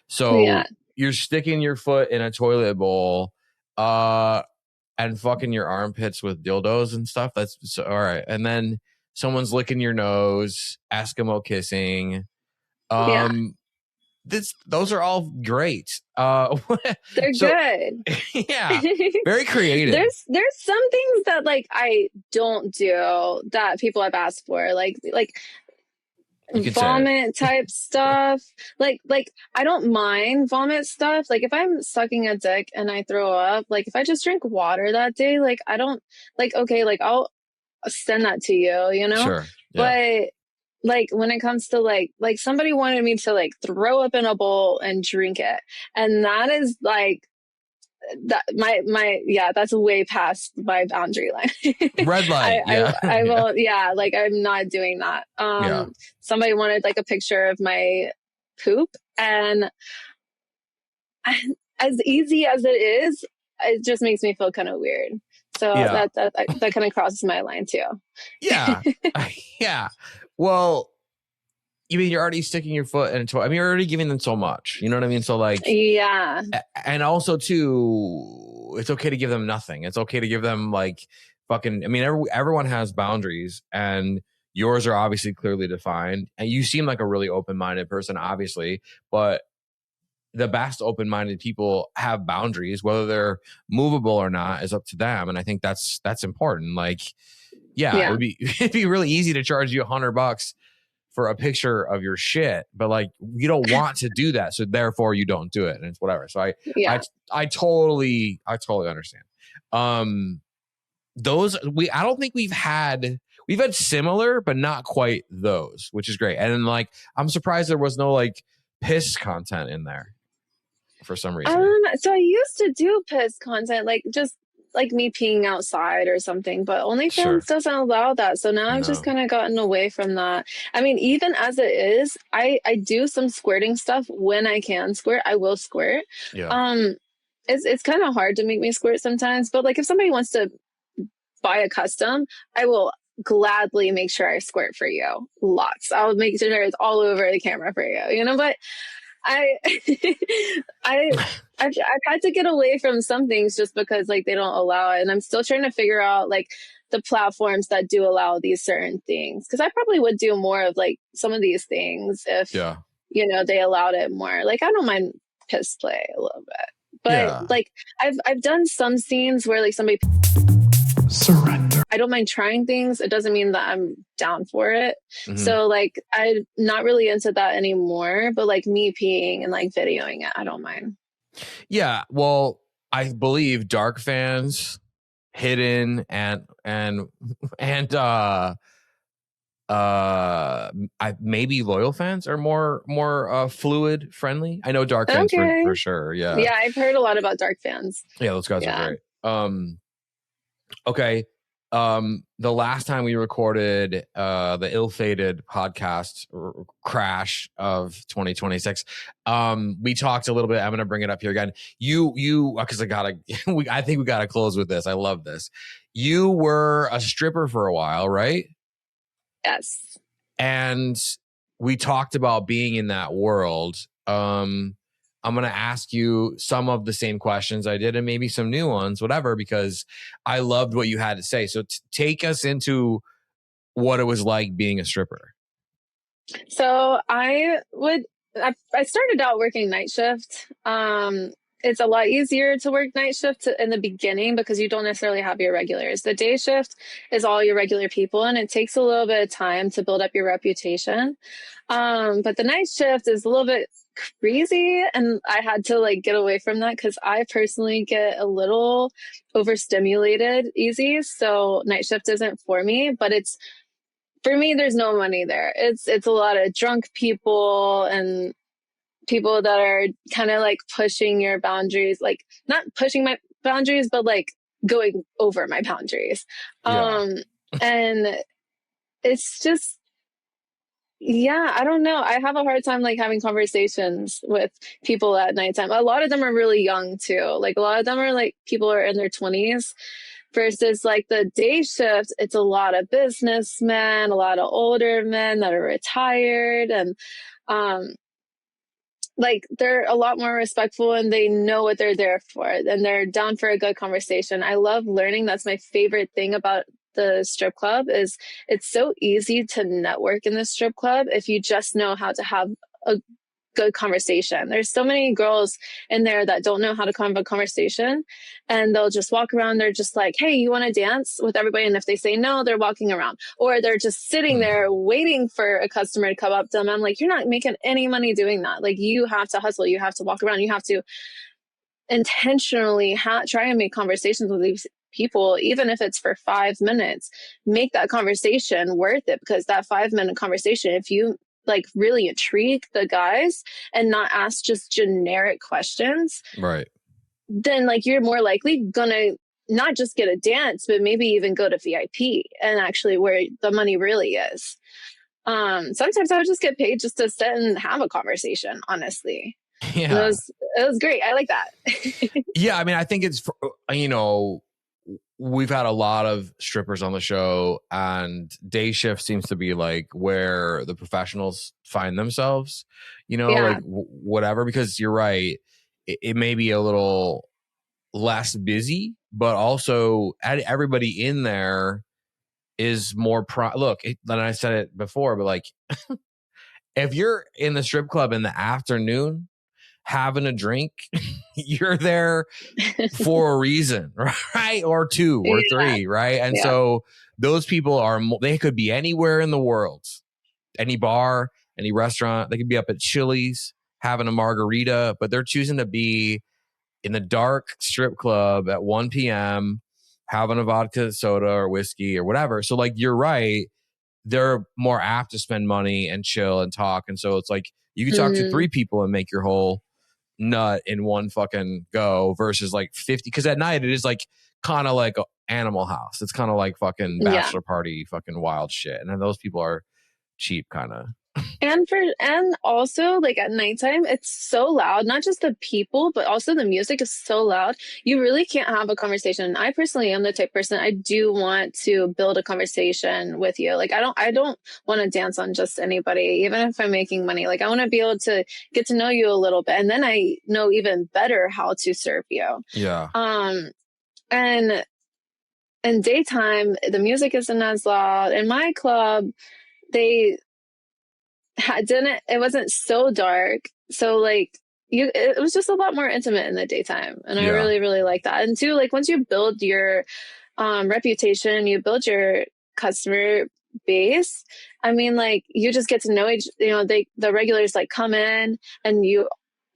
B: So you're sticking your foot in a toilet bowl and fucking your armpits with dildos and stuff. That's so, all right. And then someone's licking your nose, Eskimo kissing. Those are all great.
C: They're good.
B: Yeah, very creative.
C: There's some things that like I don't do that people have asked for, like vomit type stuff. Like I don't mind vomit stuff. Like if I'm sucking a dick and I throw up, like if I just drink water that day, like I don't like okay, like I'll send that to you, you know?
B: Sure.
C: Yeah. But like when it comes to like somebody wanted me to like throw up in a bowl and drink it, and that is like that that's way past my boundary line.
B: Red light.
C: I will like I'm not doing that. Somebody wanted like a picture of my poop, and as easy as it is, it just makes me feel kind of weird. So that kind of crosses my line too. Yeah.
B: Yeah. Well, you mean you're already sticking your foot into, I mean, you're already giving them so much, you know what I mean? So like,
C: yeah.
B: And also too, it's okay to give them nothing. It's okay to give them like fucking, I mean, everyone has boundaries and yours are obviously clearly defined. And you seem like a really open-minded person, obviously, but the best open-minded people have boundaries, whether they're movable or not is up to them. And I think that's important. Like, it'd be really easy to charge you $100 for a picture of your shit, but like you don't want to do that, so therefore you don't do it, and it's whatever. So I totally understand. I don't think we've had similar, but not quite those, which is great. And then like I'm surprised there was no like piss content in there for some reason.
C: So I used to do piss content, like just like me peeing outside or something, but OnlyFans doesn't allow that. So now I've just kind of gotten away from that. I mean, even as it is, I do some squirting stuff when I can squirt. I will squirt. Yeah. It's kind of hard to make me squirt sometimes, but like if somebody wants to buy a custom, I will gladly make sure I squirt for you. Lots. I'll make sure it's all over the camera for you, you know, but I've had to get away from some things just because like they don't allow it, and I'm still trying to figure out like the platforms that do allow these certain things, because I probably would do more of like some of these things if you know they allowed it more. Like I don't mind piss play a little bit, but like I've done some scenes where like somebody
D: Surrender.
C: I don't mind trying things. It doesn't mean that I'm down for it.
B: Mhm.
C: So like, I'm not really into that anymore, but like me peeing and like videoing it, I don't mind.
B: Yeah, well, I believe dark fans, hidden, and maybe loyal fans are more fluid friendly. I know dark fans
C: Okay.
B: for sure. Yeah.
C: Yeah, I've heard a lot about dark fans.
B: Yeah, those guys are
C: Yeah.
B: great. Okay. The last time we recorded the ill-fated podcast crash of 2026, we talked a little bit. I'm gonna bring it up here again. You because I think we gotta close with this. I love this. You were a stripper for a while, right?
C: Yes.
B: And we talked about being in that world. I'm going to ask you some of the same questions I did and maybe some new ones, whatever, because I loved what you had to say. So take us into what it was like being a stripper.
C: So I started out working night shift. It's a lot easier to work night shift in the beginning because you don't necessarily have your regulars. The day shift is all your regular people, and it takes a little bit of time to build up your reputation. But the night shift is a little bit crazy, and I had to like get away from that because I personally get a little overstimulated easy. So night shift isn't for me, but for me, there's no money there. It's a lot of drunk people and people that are kind of like pushing your boundaries, like not pushing my boundaries, but like going over my boundaries.
B: Yeah.
C: And it's just, yeah, I don't know. I have a hard time like having conversations with people at nighttime. A lot of them are really young too. Like a lot of them are like people are in their 20s versus like the day shift. It's a lot of businessmen, a lot of older men that are retired, and like they're a lot more respectful and they know what they're there for and they're down for a good conversation. I love learning. That's my favorite thing about the strip club is it's so easy to network in the strip club if you just know how to have a good conversation. There's so many girls in there that don't know how to have a conversation, and they'll just walk around. They're just like, hey, you want to dance with everybody? And if they say no, they're walking around, or they're just sitting there waiting for a customer to come up to them. I'm like, you're not making any money doing that. Like, you have to hustle. You have to walk around. You have to intentionally try and make conversations with these people, even if it's for 5 minutes. Make that conversation worth it, because that 5-minute conversation, if you like really intrigue the guys and not ask just generic questions,
B: Right,
C: then like you're more likely gonna not just get a dance, but maybe even go to VIP and actually where the money really is. Sometimes I would just get paid just to sit and have a conversation, honestly. And
B: yeah.
C: it was great. I like that.
B: Yeah, I mean, I think it's, we've had a lot of strippers on the show, and day shift seems to be like where the professionals find themselves,
C: Yeah.
B: like whatever, because you're right. It may be a little less busy, but also everybody in there is more look, and I said it before, but like if you're in the strip club in the afternoon having a drink, you're there for a reason, right? Or two or three, right? And so those people they could be anywhere in the world, any bar, any restaurant. They could be up at Chili's having a margarita, but they're choosing to be in the dark strip club at 1 p.m. having a vodka soda or whiskey or whatever. So like, you're right. They're more apt to spend money and chill and talk. And so it's like, you can talk to 3 people and make your whole nut in one fucking go versus like 50. Because at night it is like kind of like Animal House. It's kind of like fucking bachelor party, fucking wild shit. And then those people are cheap, kind of.
C: And also like at nighttime, it's so loud, not just the people, but also the music is so loud. You really can't have a conversation. I personally am the type of person, I do want to build a conversation with you. Like, I don't want to dance on just anybody, even if I'm making money. Like, I want to be able to get to know you a little bit. And then I know even better how to serve you.
B: Yeah.
C: And in daytime, the music isn't as loud. In my club, it wasn't so dark, so like it was just a lot more intimate in the daytime, and I really, really like that. And too, like once you build your reputation, you build your customer base. I mean, like, you just get to know the regulars like come in, and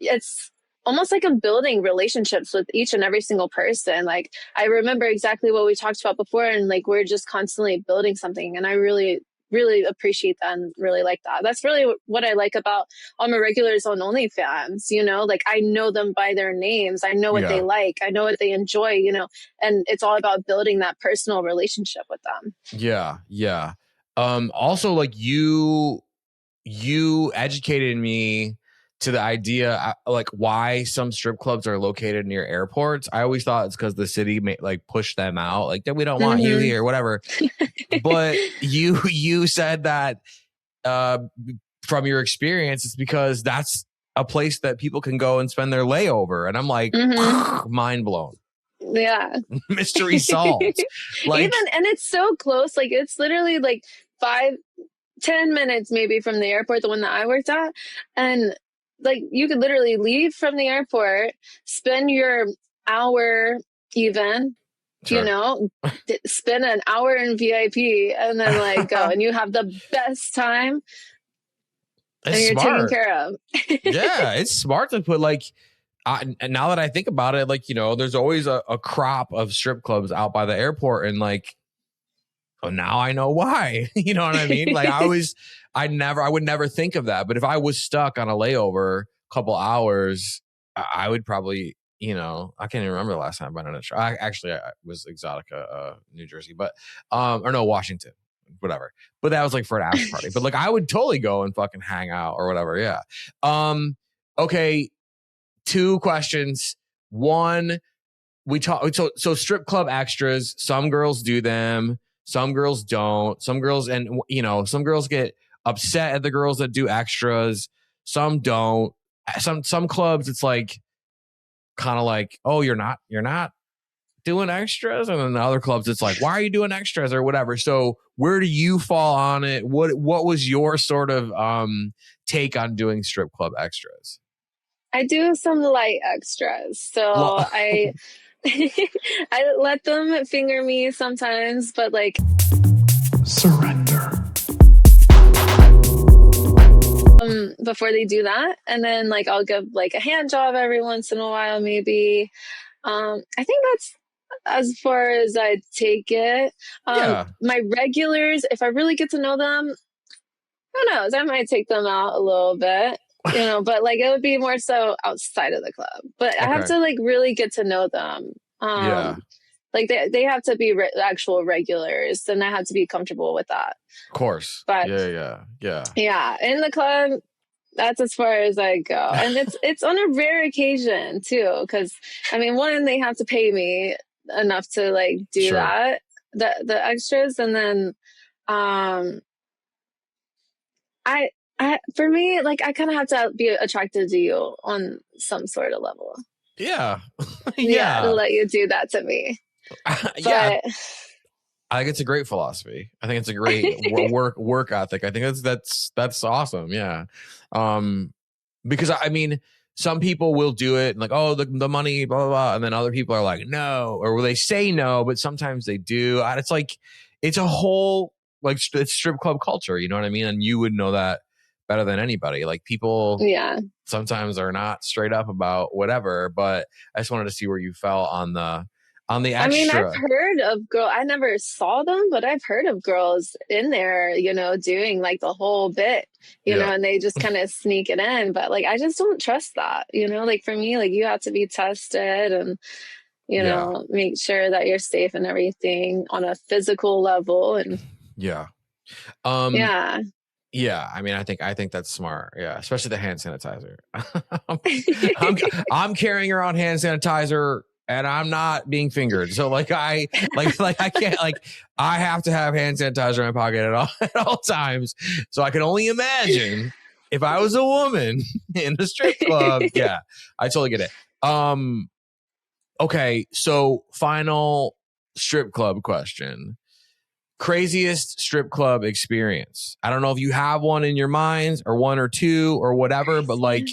C: it's almost like I'm building relationships with each and every single person. Like, I remember exactly what we talked about before, and like, we're just constantly building something. And I really, really appreciate that and really like that. That's really what I like about all my regulars on OnlyFans, like, I know them by their names. I know what they like. I know what they enjoy, and it's all about building that personal relationship with them.
B: Yeah. Yeah. Also, like, you educated me to the idea, like, why some strip clubs are located near airports. I always thought it's because the city may like push them out, like, that we don't want you here, whatever. But you said that from your experience, it's because that's a place that people can go and spend their layover. And I'm like, mind blown.
C: Yeah.
B: Mystery solved. Like,
C: and it's so close. Like, it's literally like 5-10 minutes maybe from the airport, the one that I worked at. And like, you could literally leave from the airport, spend your hour even, spend an hour in VIP, and then like go, and you have the best time.
B: It's
C: and you're
B: smart.
C: taken care of.
B: Yeah, it's smart to put like, and now that I think about it, like, there's always a crop of strip clubs out by the airport, and like, well, now I know why. You know what I mean? Like, I would never think of that. But if I was stuck on a layover, couple hours, I would probably, I can't even remember the last time I've been on a show. I was Exotica, New Jersey, but, or no, Washington, whatever. But that was like for an after party. But like, I would totally go and fucking hang out or whatever. Yeah. Okay. 2 questions. One, we talk. So strip club extras. Some girls do them. Some girls don't. Some girls, and some girls get upset at the girls that do extras. Some don't. Some clubs, it's like kind of like, oh, you're not doing extras, and then the other clubs, it's like, why are you doing extras or whatever. So where do you fall on it? What was your sort of take on doing strip club extras?
C: I do some light extras, so I let them finger me sometimes, but like,
D: surrender.
C: Before they do that, and then like, I'll give like a hand job every once in a while, maybe. I think that's as far as I take it. My regulars, if I really get to know them, who knows, I might take them out a little bit. But like, it would be more so outside of the club. But I have to like really get to know them. Like, they have to be actual regulars, and I have to be comfortable with that.
B: Of course.
C: But yeah, in the club, that's as far as I go. And it's on a rare occasion too, because I mean, one, they have to pay me enough to like do that, the extras, and then for me, like, I kind of have to be attracted to you on some sort of level.
B: Yeah.
C: Yeah, to let you do that to me.
B: Yeah. I think it's a great philosophy. I think it's a great work ethic. I think that's awesome. Yeah. Because I mean, some people will do it and like, oh, the money, blah, blah, blah. And then other people are like, no, or they say no, but sometimes they do. And it's like, it's a whole, like, it's strip club culture. You know what I mean? And you would know that better than anybody. Like, people sometimes are not straight up about whatever, but I just wanted to see where you fell on the extra.
C: I mean, I've heard of I never saw them, but I've heard of girls in there, doing like the whole bit, know, and they just kind of sneak it in. But like, I just don't trust that, like, for me, like, you have to be tested and, make sure that you're safe and everything on a physical level. And
B: yeah. I mean, I think that's smart. Yeah. Especially the hand sanitizer. I'm carrying around hand sanitizer and I'm not being fingered. So like, I can't, like, I have to have hand sanitizer in my pocket at all times. So I can only imagine if I was a woman in the strip club. Yeah, I totally get it. Okay. So final strip club question. Craziest strip club experience. I don't know if you have one in your minds or one or two or whatever, but like,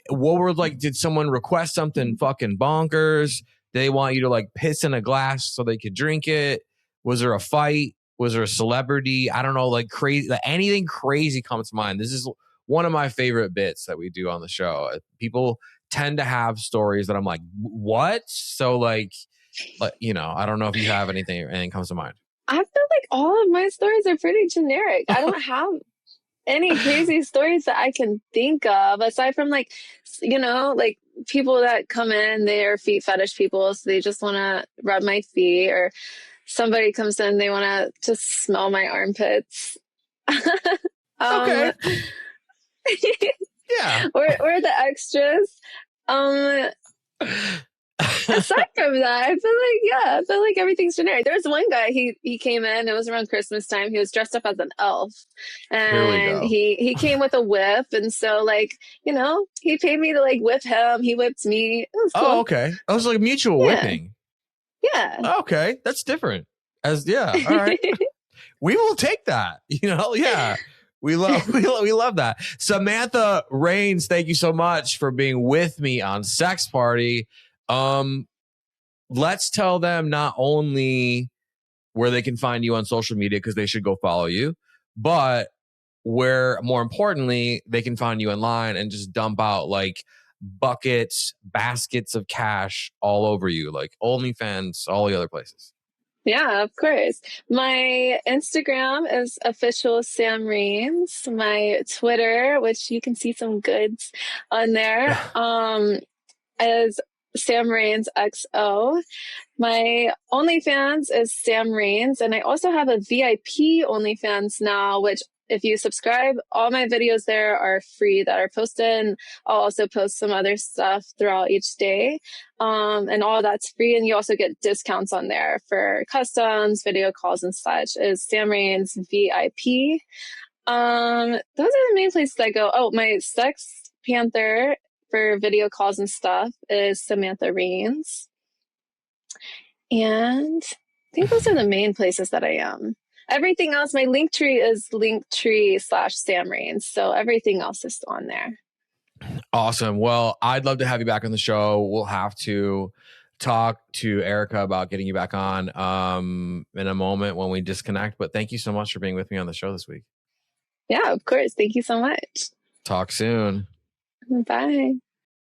B: what were like, did someone request something fucking bonkers? They want you to like piss in a glass so they could drink it. Was there a fight? Was there a celebrity? I don't know, like crazy, like anything crazy comes to mind. This is one of my favorite bits that we do on the show. People tend to have stories that I'm like, what? So like, you know, I don't know if you have anything comes to mind.
C: I feel like all of my stories are pretty generic. I don't have any crazy stories that I can think of aside from like, you know, like people that come in, they're feet fetish people. So they just want to rub my feet, or somebody comes in, they want to just smell my armpits.
B: Okay. Yeah.
C: Or the extras. Aside from that, I feel like everything's generic. There was one guy, he came in, it was around Christmas time, he was dressed up as an elf. And he came with a whip, and so like, you know, he paid me to like whip him, he whipped me. It was cool.
B: Oh, okay. I was like mutual whipping.
C: Yeah.
B: Okay, that's different. All right. We will take that. You know, yeah. We love that. Samantha Reigns, thank you so much for being with me on Sex Party. Let's tell them not only where they can find you on social media, because they should go follow you, but where, more importantly, they can find you online and just dump out like baskets of cash all over you, like OnlyFans, all the other places.
C: Yeah, of course. My Instagram is official Sam Reigns. My Twitter, which you can see some goods on there, is Sam Reigns XO. My OnlyFans is Sam Reigns, and I also have a VIP OnlyFans now, which if you subscribe, all my videos there are free that are posted. And I'll also post some other stuff throughout each day. And all that's free. And you also get discounts on there for customs, video calls and such, is Sam Reigns VIP. Those are the main places I go. Oh, my Sex Panther for video calls and stuff is Samantha Reigns. And I think those are the main places that I am. Everything else, my Linktree is Linktree/Sam Reigns. So everything else is on there.
B: Awesome. Well, I'd love to have you back on the show. We'll have to talk to Erica about getting you back on in a moment when we disconnect. But thank you so much for being with me on the show this week.
C: Yeah, of course. Thank you so much.
B: Talk soon.
C: Bye.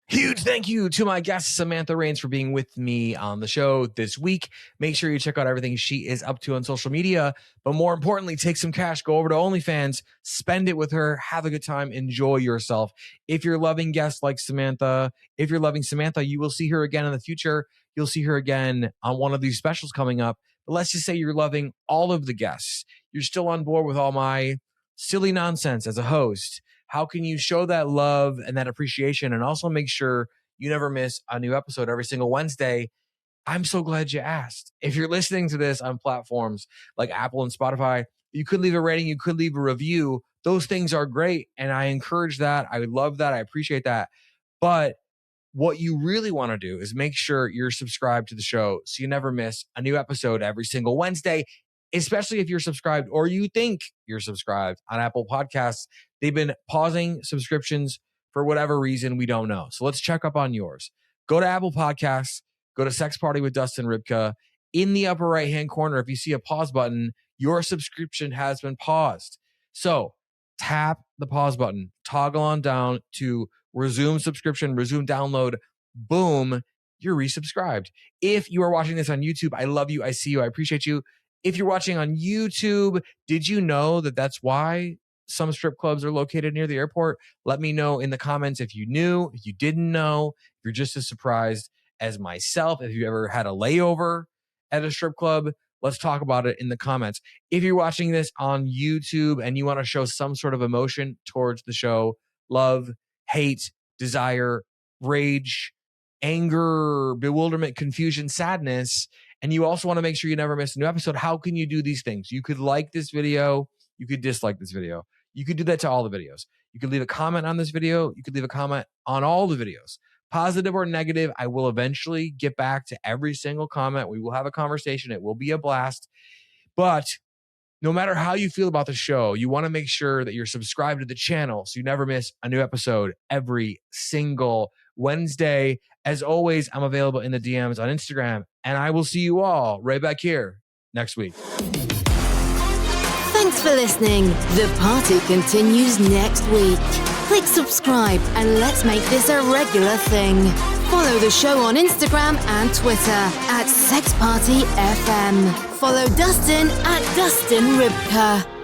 B: Huge thank you to my guest, Samantha Reigns, for being with me on the show this week. Make sure you check out everything she is up to on social media. But more importantly, take some cash, go over to OnlyFans, spend it with her, have a good time, enjoy yourself. If you're loving guests like Samantha, if you're loving Samantha, you will see her again in the future. You'll see her again on one of these specials coming up. But let's just say you're loving all of the guests. You're still on board with all my silly nonsense as a host. How can you show that love and that appreciation and also make sure you never miss a new episode every single Wednesday? I'm so glad you asked. If you're listening to this on platforms like Apple and Spotify, you could leave a rating, you could leave a review. Those things are great. And I encourage that. I love that. I appreciate that. But what you really want to do is make sure you're subscribed to the show so you never miss a new episode every single Wednesday, especially if you're subscribed or you think you're subscribed on Apple Podcasts. They've been pausing subscriptions for whatever reason, we don't know. So let's check up on yours. Go to Apple Podcasts, go to Sex Party with Dustin Rybka. In the upper right-hand corner, if you see a pause button, your subscription has been paused. So tap the pause button, toggle on down to resume subscription, resume download. Boom, you're resubscribed. If you are watching this on YouTube, I love you. I see you. I appreciate you. If you're watching on YouTube, did you know that that's why some strip clubs are located near the airport? Let me know in the comments if you knew, if you didn't know, if you're just as surprised as myself. If you ever had a layover at a strip club, let's talk about it in the comments. If you're watching this on YouTube and you want to show some sort of emotion towards the show, love, hate, desire, rage, anger, bewilderment, confusion, sadness, and you also want to make sure you never miss a new episode, how can you do these things? You could like this video. You could dislike this video. You could do that to all the videos. You could leave a comment on this video. You could leave a comment on all the videos. Positive or negative, I will eventually get back to every single comment. We will have a conversation. It will be a blast. But no matter how you feel about the show, you want to make sure that you're subscribed to the channel so you never miss a new episode every single Wednesday. As always, I'm available in the DMs on Instagram, and I will see you all right back here next week.
A: Thanks for listening. The party continues next week. Click subscribe and let's make this a regular thing. Follow the show on Instagram and Twitter at SexPartyFM. Follow Dustin at Dustin Rybka.